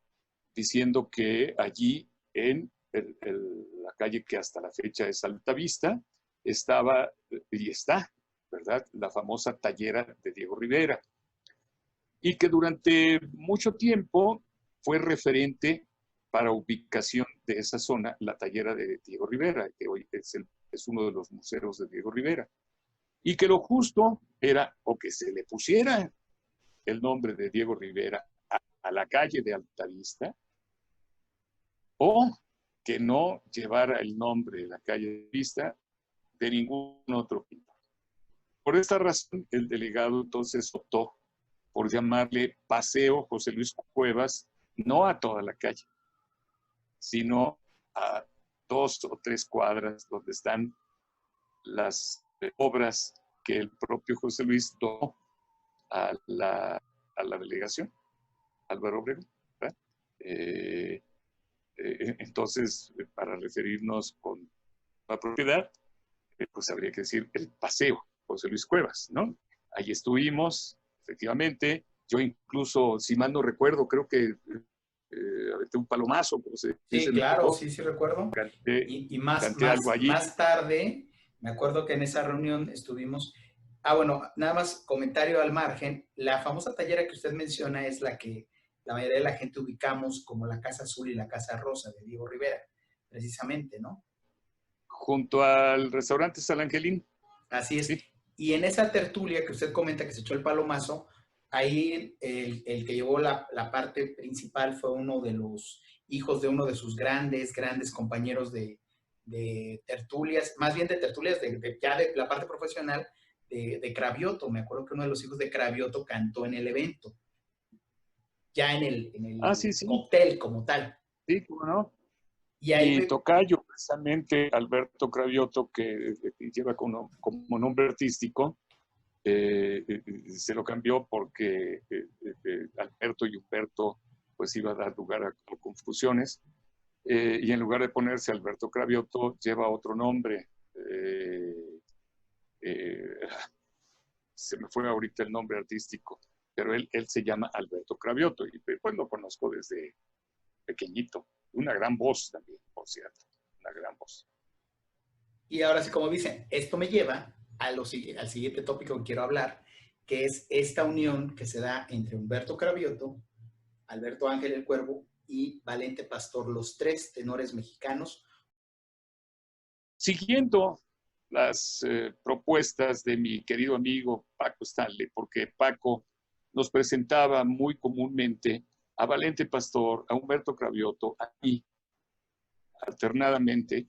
diciendo que allí en la calle que hasta la fecha es Altavista, estaba y está, ¿verdad?, la famosa tallera de Diego Rivera, y que durante mucho tiempo fue referente para ubicación de esa zona la tallera de Diego Rivera, que hoy es uno de los museos de Diego Rivera, y que lo justo era o que se le pusiera el nombre de Diego Rivera a la calle de Altavista, o que no llevara el nombre de la calle de Vista de ningún otro pintor. Por esta razón, el delegado entonces optó por llamarle Paseo José Luis Cuevas, no a toda la calle, sino a 2 o 3 cuadras donde están las obras que el propio José Luis donó a la delegación, Álvaro Obregón. Entonces, para referirnos con la propiedad, pues habría que decir el Paseo José Luis Cuevas, ¿no? Ahí estuvimos efectivamente, yo incluso, si mal no recuerdo, creo que aventé un palomazo, como se dice Sí, en claro, México, sí, sí recuerdo. canté, Y más, canté algo allí. más tarde, me acuerdo que en esa reunión estuvimos. Ah, bueno, nada más comentario al margen. La famosa tallera que usted menciona es la que la mayoría de la gente ubicamos como la Casa Azul y la Casa Rosa de Diego Rivera, precisamente, ¿no? Junto al restaurante San Angelín, Así es. sí. Y en esa tertulia que usted comenta que se echó el palomazo, ahí el que llevó la parte principal fue uno de los hijos de uno de sus grandes compañeros de tertulias, más bien de tertulias ya de la parte profesional de Cravioto. Me acuerdo que uno de los hijos de Cravioto cantó en el evento, ya en Ah, el sí, sí, cóctel como tal. sí, cómo no. Y ahí Mi me, tocayo, precisamente, Alberto Cravioto, que lleva como nombre artístico, se lo cambió porque Alberto y Humberto pues iba a dar lugar a confusiones, y en lugar de ponerse Alberto Cravioto lleva otro nombre. Eh, Se me fue ahorita el nombre artístico, pero él se llama Alberto Cravioto y pues lo conozco desde pequeñito. Una gran voz también, por cierto, una gran voz. Y ahora sí, como dicen, esto me lleva al siguiente tópico que quiero hablar, que es esta unión que se da entre Humberto Cravioto, Alberto Ángel el Cuervo y Valente Pastor, los tres tenores mexicanos. Siguiendo las propuestas de mi querido amigo Paco Stanley, porque Paco nos presentaba muy comúnmente a Valente Pastor, a Humberto Cravioto, a mí, alternadamente,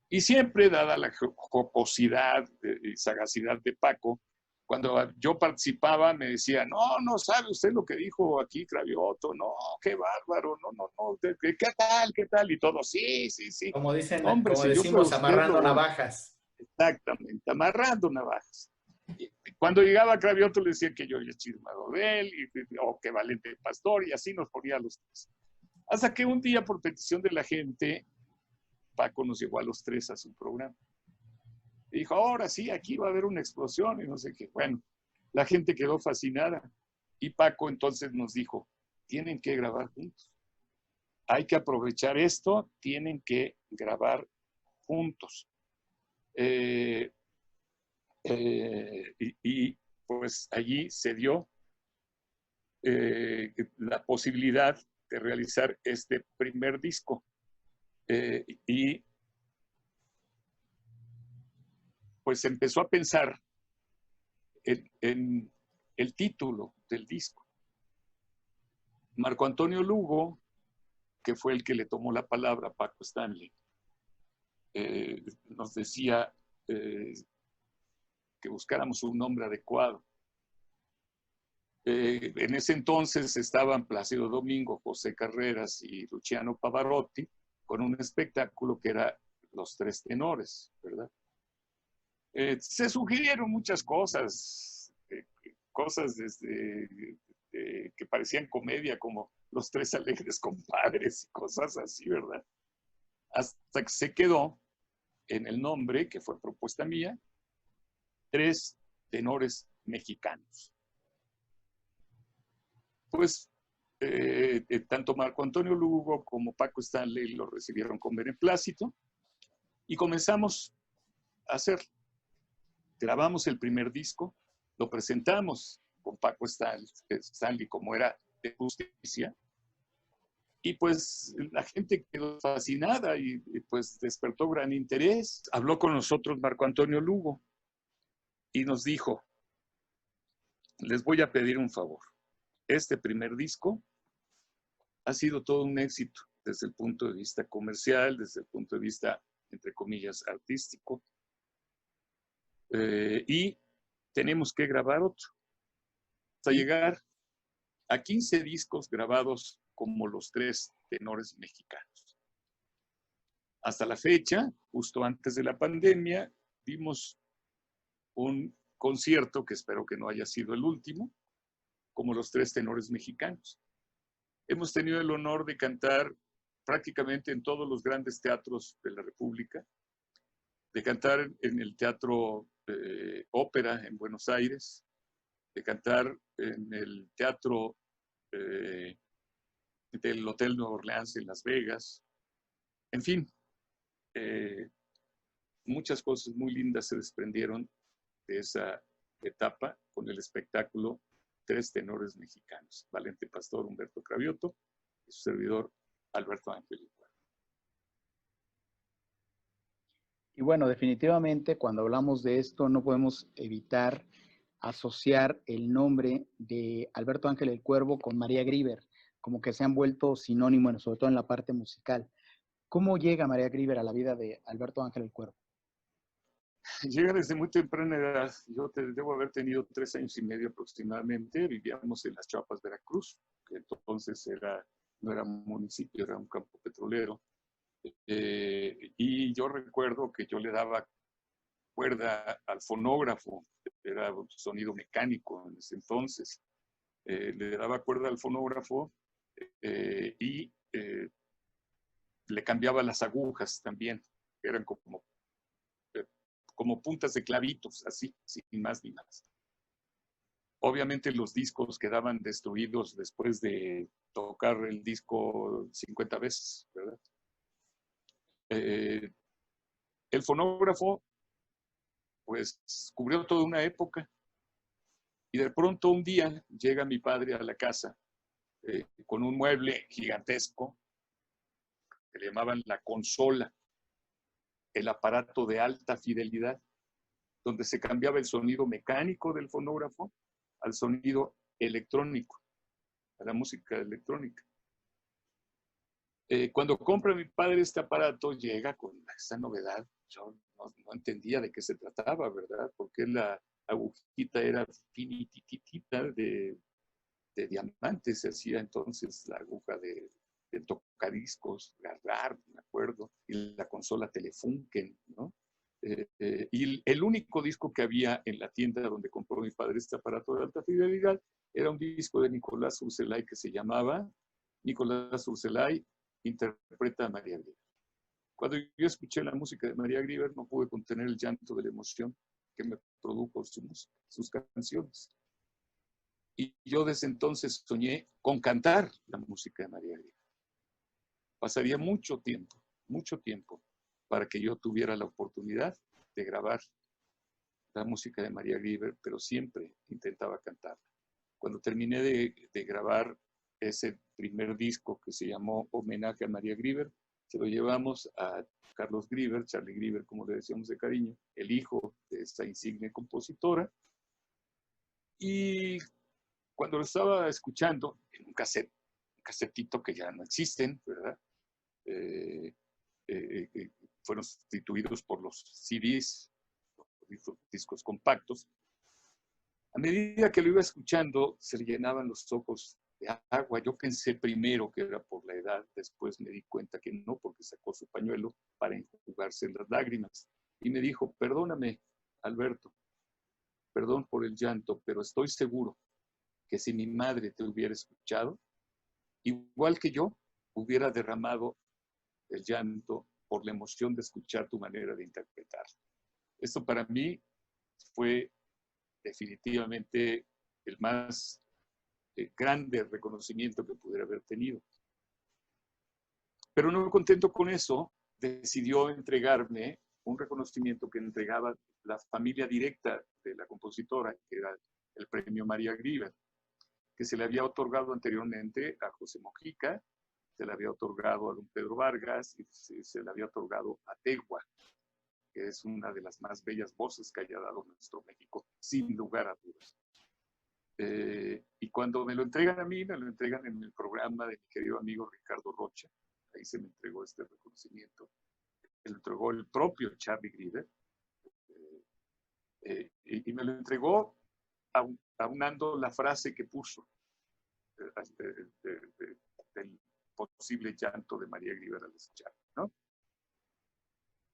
y siempre dada la jocosidad y sagacidad de Paco, cuando yo participaba me decía, no, no sabe usted lo que dijo aquí Cravioto, no, qué bárbaro, no, no, no, qué tal? Y todo, sí, sí, sí. Como dicen, Hombre, como si yo fuera decimos, usted, amarrando navajas. exactamente, amarrando navajas. Y cuando llegaba Cravioto le decía que yo había chismado de él, o que Valente Pastor, y así nos ponía a los tres. Hasta que un día, por petición de la gente, Paco nos llevó a los tres a su programa. Y dijo, ahora sí, aquí va a haber una explosión y no sé qué. Bueno, la gente quedó fascinada. Y Paco entonces nos dijo, tienen que grabar juntos. Hay que aprovechar esto, tienen que grabar juntos. Eh, pues allí se dio la posibilidad de realizar este primer disco. Y pues empezó a pensar en el título del disco. Marco Antonio Lugo, que fue el que le tomó la palabra a Paco Stanley, nos decía que buscáramos un nombre adecuado. En ese entonces estaban Plácido Domingo, José Carreras y Luciano Pavarotti con un espectáculo que era Los Tres Tenores, ¿verdad? Se sugirieron muchas cosas, cosas desde que parecían comedia, como Los Tres Alegres Compadres y cosas así, ¿verdad? Hasta que se quedó en el nombre, que fue propuesta mía, Tres Tenores Mexicanos. Pues tanto Marco Antonio Lugo como Paco Stanley lo recibieron con beneplácito y comenzamos a hacerlo. Grabamos el primer disco, lo presentamos con Paco Stanley como era de justicia, y pues la gente quedó fascinada y pues despertó gran interés. Habló con nosotros Marco Antonio Lugo y nos dijo, les voy a pedir un favor. Este primer disco ha sido todo un éxito desde el punto de vista comercial, desde el punto de vista, entre comillas, artístico, y tenemos que grabar otro hasta llegar a 15 discos grabados como Los Tres Tenores Mexicanos. Hasta la fecha, justo antes de la pandemia, dimos un concierto que espero que no haya sido el último, como Los Tres Tenores Mexicanos. Hemos tenido el honor de cantar prácticamente en todos los grandes teatros de la República, de cantar en el Teatro Ópera en Buenos Aires, de cantar en el teatro del Hotel Nueva Orleans en Las Vegas. En fin, muchas cosas muy lindas se desprendieron de esa etapa con el espectáculo Tres Tenores Mexicanos: Valente Pastor, Humberto Cravioto y su servidor Alberto Ángel. Y bueno, definitivamente cuando hablamos de esto no podemos evitar asociar el nombre de Alberto Ángel el Cuervo con María Grieber, como que se han vuelto sinónimos, sobre todo en la parte musical. ¿Cómo llega María Grieber a la vida de Alberto Ángel el Cuervo? Llega desde muy temprana edad. Yo debo haber tenido 3 años y medio aproximadamente. Vivíamos en Las Chapas, Veracruz, que entonces no era un municipio, era un campo petrolero. Y yo recuerdo que yo le daba cuerda al fonógrafo, era un sonido mecánico en ese entonces. Le daba cuerda al fonógrafo y le cambiaba las agujas también, eran como puntas de clavitos, así, sin más ni más. Obviamente los discos quedaban destruidos después de tocar el disco 50 veces, ¿verdad? El fonógrafo, pues, cubrió toda una época y de pronto un día llega mi padre a la casa con un mueble gigantesco que le llamaban la consola, el aparato de alta fidelidad, donde se cambiaba el sonido mecánico del fonógrafo al sonido electrónico, a la música electrónica. Cuando compra mi padre este aparato, llega con esa novedad. Yo no entendía de qué se trataba, ¿verdad? Porque la agujita era finititita de diamantes, se hacía entonces la aguja de tocadiscos, Garrard, me acuerdo, y la consola Telefunken, ¿no? Y el único disco que había en la tienda donde compró mi padre este aparato de alta fidelidad era un disco de Nicolás Urselay que se llamaba Nicolás Urselay interpreta a María Grieber. Cuando yo escuché la música de María Grieber no pude contener el llanto de la emoción que me produjo sus canciones. Y yo desde entonces soñé con cantar la música de María Grieber. Pasaría mucho tiempo, para que yo tuviera la oportunidad de grabar la música de María Grieber, pero siempre intentaba cantarla. Cuando terminé de grabar ese primer disco que se llamó Homenaje a María Grieber, se lo llevamos a Carlos Grieber, Charlie Grieber, como le decíamos de cariño, el hijo de esta insigne compositora. Y cuando lo estaba escuchando en un casetito que ya no existen, ¿verdad? Fueron sustituidos por los CDs, los discos compactos. A medida que lo iba escuchando, se le llenaban los ojos de agua. Yo pensé primero que era por la edad, después me di cuenta que no, porque sacó su pañuelo para enjugarse las lágrimas. Y me dijo: perdóname, Alberto, perdón por el llanto, pero estoy seguro que si mi madre te hubiera escuchado, igual que yo, hubiera derramado el llanto por la emoción de escuchar tu manera de interpretar. Esto para mí fue definitivamente el más grande reconocimiento que pudiera haber tenido. Pero no contento con eso, decidió entregarme un reconocimiento que entregaba la familia directa de la compositora, que era el premio María Grieber, que se le había otorgado anteriormente a José Mojica, se le había otorgado a don Pedro Vargas y se le había otorgado a Tegua, que es una de las más bellas voces que haya dado nuestro México, sin lugar a dudas. Y cuando me lo entregan a mí, me lo entregan en el programa de mi querido amigo Ricardo Rocha. Ahí se me entregó este reconocimiento. Me lo entregó el propio Charlie Grieber. Y me lo entregó aunando la frase que puso del posible llanto de María Grieber al escuchar, ¿no?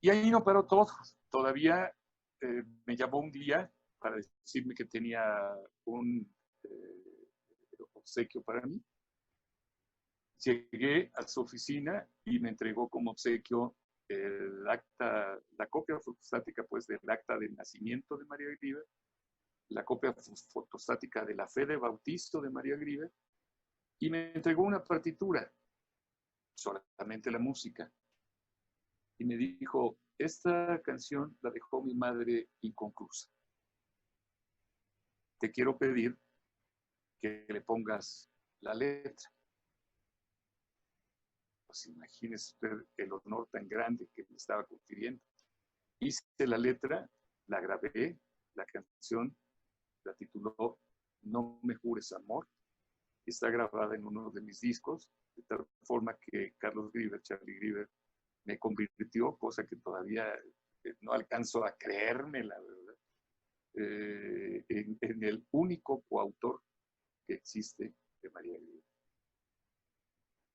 Y ahí no paró todo. Todavía me llamó un día para decirme que tenía un obsequio para mí. Llegué a su oficina y me entregó como obsequio el acta, la copia fotostática pues del acta de nacimiento de María Grieber, la copia fotostática de La Fe de Bautizo de María Grieber y me entregó una partitura, solamente la música. Y me dijo, esta canción la dejó mi madre inconclusa. Te quiero pedir que le pongas la letra. Pues imagínese usted el honor tan grande que me estaba confiriendo. Hice la letra, la grabé, la canción la tituló No me jures amor. Está grabada en uno de mis discos, de tal forma que Carlos Grieber, Charlie Grieber, me convirtió, cosa que todavía no alcanzo a creerme, la verdad, en el único coautor que existe de María Grieber.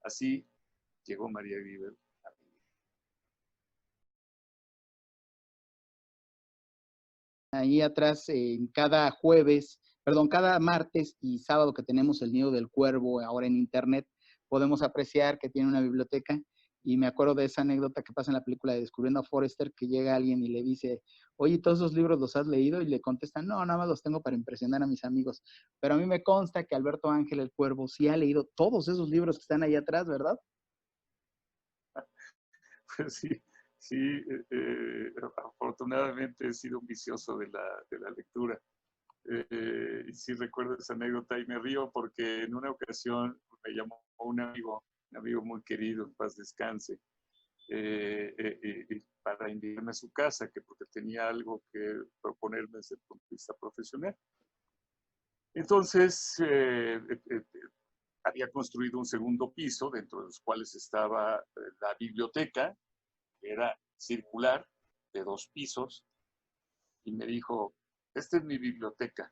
Así llegó María Grieber a mi vida. Ahí atrás, en cada jueves, perdón, cada martes y sábado que tenemos el Nido del Cuervo ahora en internet, podemos apreciar que tiene una biblioteca. Y me acuerdo de esa anécdota que pasa en la película de Descubriendo a Forrester, que llega alguien y le dice, oye, ¿todos esos libros los has leído? Y le contestan, no, nada más los tengo para impresionar a mis amigos. Pero a mí me consta que Alberto Ángel el Cuervo sí ha leído todos esos libros que están ahí atrás, ¿verdad? Pues sí, sí, afortunadamente he sido un vicioso de la lectura. Y sí recuerdo esa anécdota y me río porque en una ocasión me llamó un amigo muy querido, en paz descanse, para invitarme a su casa, que porque tenía algo que proponerme desde el punto de vista profesional. Entonces, había construido un segundo piso, dentro de los cuales estaba la biblioteca, que era circular, de 2 pisos, y me dijo, esta es mi biblioteca.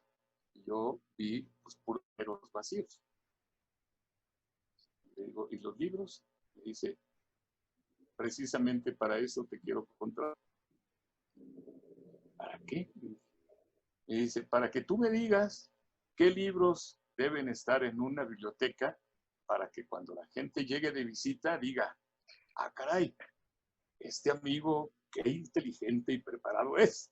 Y yo vi pues, puros vacíos. Le digo, ¿y los libros? Me dice, precisamente para eso te quiero contratar. ¿Para qué? Me dice, para que tú me digas qué libros deben estar en una biblioteca para que cuando la gente llegue de visita diga, ah, caray, este amigo, qué inteligente y preparado es.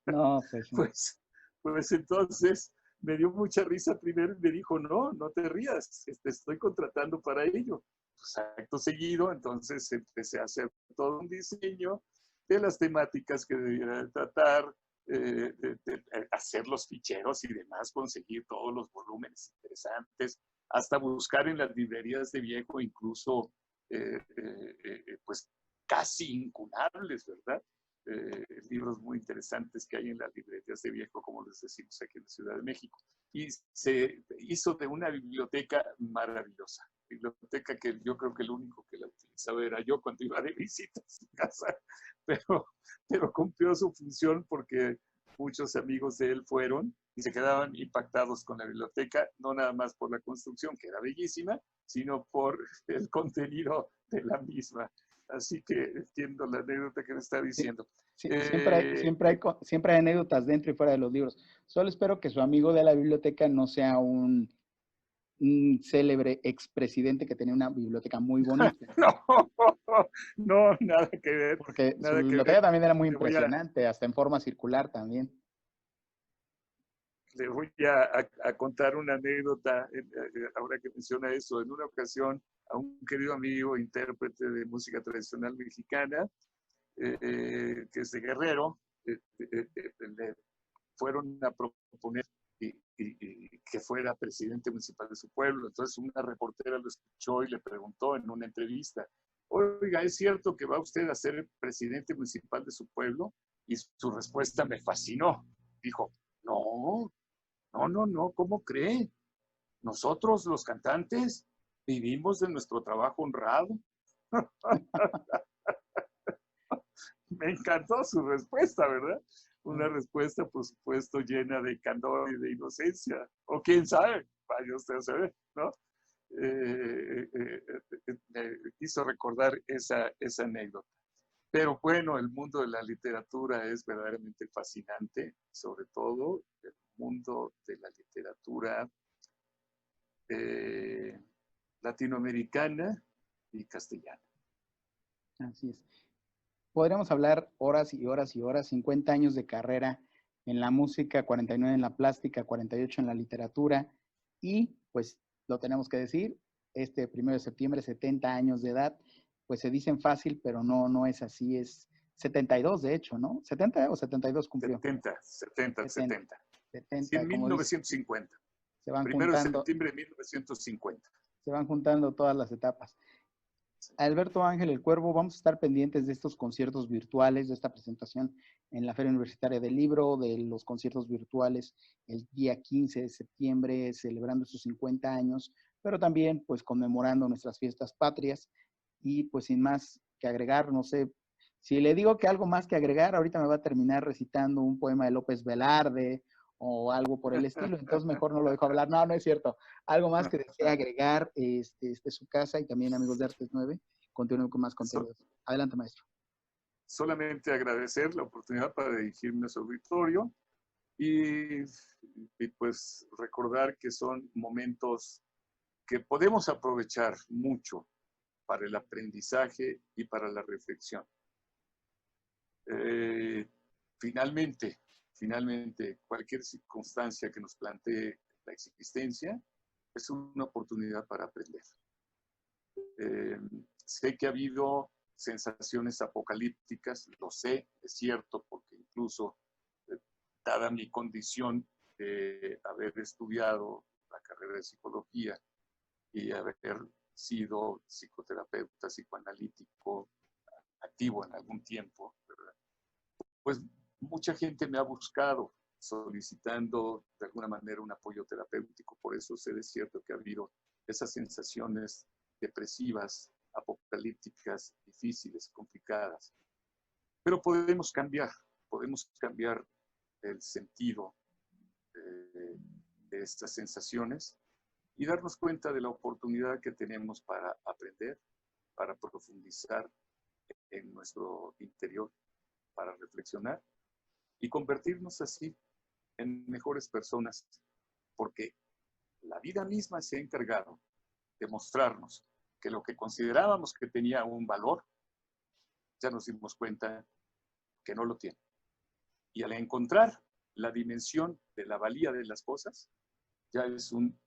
No, pues sí. Pues entonces me dio mucha risa primero y me dijo, no, no te rías, te estoy contratando para ello. Pues acto seguido, entonces empecé a hacer todo un diseño de las temáticas que debiera tratar, de hacer los ficheros y demás, conseguir todos los volúmenes interesantes, hasta buscar en las librerías de viejo incluso, pues casi incunables, ¿verdad? Libros muy interesantes que hay en las librerías de viejo, como les decimos aquí en la Ciudad de México. Y se hizo de una biblioteca maravillosa. Biblioteca que yo creo que el único que la utilizaba era yo cuando iba de visita a su casa, pero cumplió su función porque muchos amigos de él fueron y se quedaban impactados con la biblioteca, no nada más por la construcción, que era bellísima, sino por el contenido de la misma. Así que entiendo la anécdota que me está diciendo. Sí, siempre hay anécdotas dentro y fuera de los libros. Solo espero que su amigo de la biblioteca no sea un célebre expresidente que tenía una biblioteca muy bonita. No, nada que ver. Porque su Nada que biblioteca ver. también era muy Le voy a, impresionante, hasta en forma circular también. le voy a contar una anécdota, ahora que menciona eso. En una ocasión, a un querido amigo, intérprete de música tradicional mexicana, que es de Guerrero, le fueron a proponer que fuera presidente municipal de su pueblo. Entonces una reportera lo escuchó y le preguntó en una entrevista, oiga, ¿es cierto que va usted a ser presidente municipal de su pueblo? Y su respuesta me fascinó. Dijo, no, no, ¿cómo cree? Nosotros, los cantantes, vivimos de nuestro trabajo honrado. Me encantó su respuesta, ¿verdad? Una respuesta, por supuesto, llena de candor y de inocencia. O quién sabe, vaya usted a saber, ¿no? Me hizo recordar esa anécdota. Pero bueno, el mundo de la literatura es verdaderamente fascinante, sobre todo el mundo de la literatura latinoamericana y castellana. Así es. Podríamos hablar horas y horas y horas, 50 años de carrera en la música, 49 en la plástica, 48 en la literatura y pues lo tenemos que decir, este 1 de septiembre, 70 años de edad, pues se dicen fácil, pero no es así, es 72 de hecho, ¿no? ¿70 o 72 cumplió? 70, 70, 70, 70. Sí, 70, en como dice, 1950. se van 1 de septiembre de 1950. se van juntando todas las etapas. Alberto Ángel el Cuervo, vamos a estar pendientes de estos conciertos virtuales, de esta presentación en la Feria Universitaria del Libro, de los conciertos virtuales el día 15 de septiembre, celebrando sus 50 años, pero también pues conmemorando nuestras fiestas patrias. Y pues sin más que agregar, no sé, si le digo que algo más que agregar, ahorita me va a terminar recitando un poema de López Velarde o algo por el estilo, entonces mejor no lo dejo hablar. No, no es cierto. Algo más que desea agregar, este es su casa y también amigos de Artes 9, continúen con más contenidos. Adelante, maestro. Solamente agradecer la oportunidad para dirigirme a su auditorio y, y pues recordar que son momentos que podemos aprovechar mucho para el aprendizaje y para la reflexión. Eh, finalmente, cualquier circunstancia que nos plantee la existencia es una oportunidad para aprender. Sé que ha habido sensaciones apocalípticas, lo sé, es cierto, porque incluso, dada mi condición de haber estudiado la carrera de psicología y haber sido psicoterapeuta, psicoanalítico, activo en algún tiempo, ¿verdad? Pues mucha gente me ha buscado solicitando de alguna manera un apoyo terapéutico. Por eso sé de cierto que ha habido esas sensaciones depresivas, apocalípticas, difíciles, complicadas. Pero podemos cambiar el sentido de estas sensaciones y darnos cuenta de la oportunidad que tenemos para aprender, para profundizar en nuestro interior, para reflexionar y convertirnos así en mejores personas, porque la vida misma se ha encargado de mostrarnos que lo que considerábamos que tenía un valor, ya nos dimos cuenta que no lo tiene. Y al encontrar la dimensión de la valía de las cosas, ya es un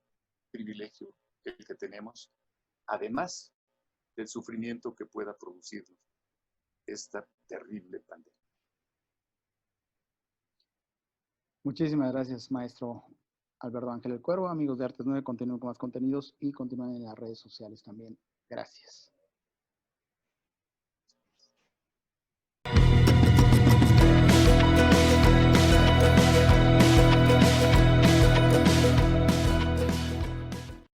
privilegio el que tenemos, además del sufrimiento que pueda producirnos esta terrible pandemia. Muchísimas gracias, maestro Alberto Ángel el Cuervo. Amigos de Artes 9, continúen con más contenidos y continúen en las redes sociales también. Gracias.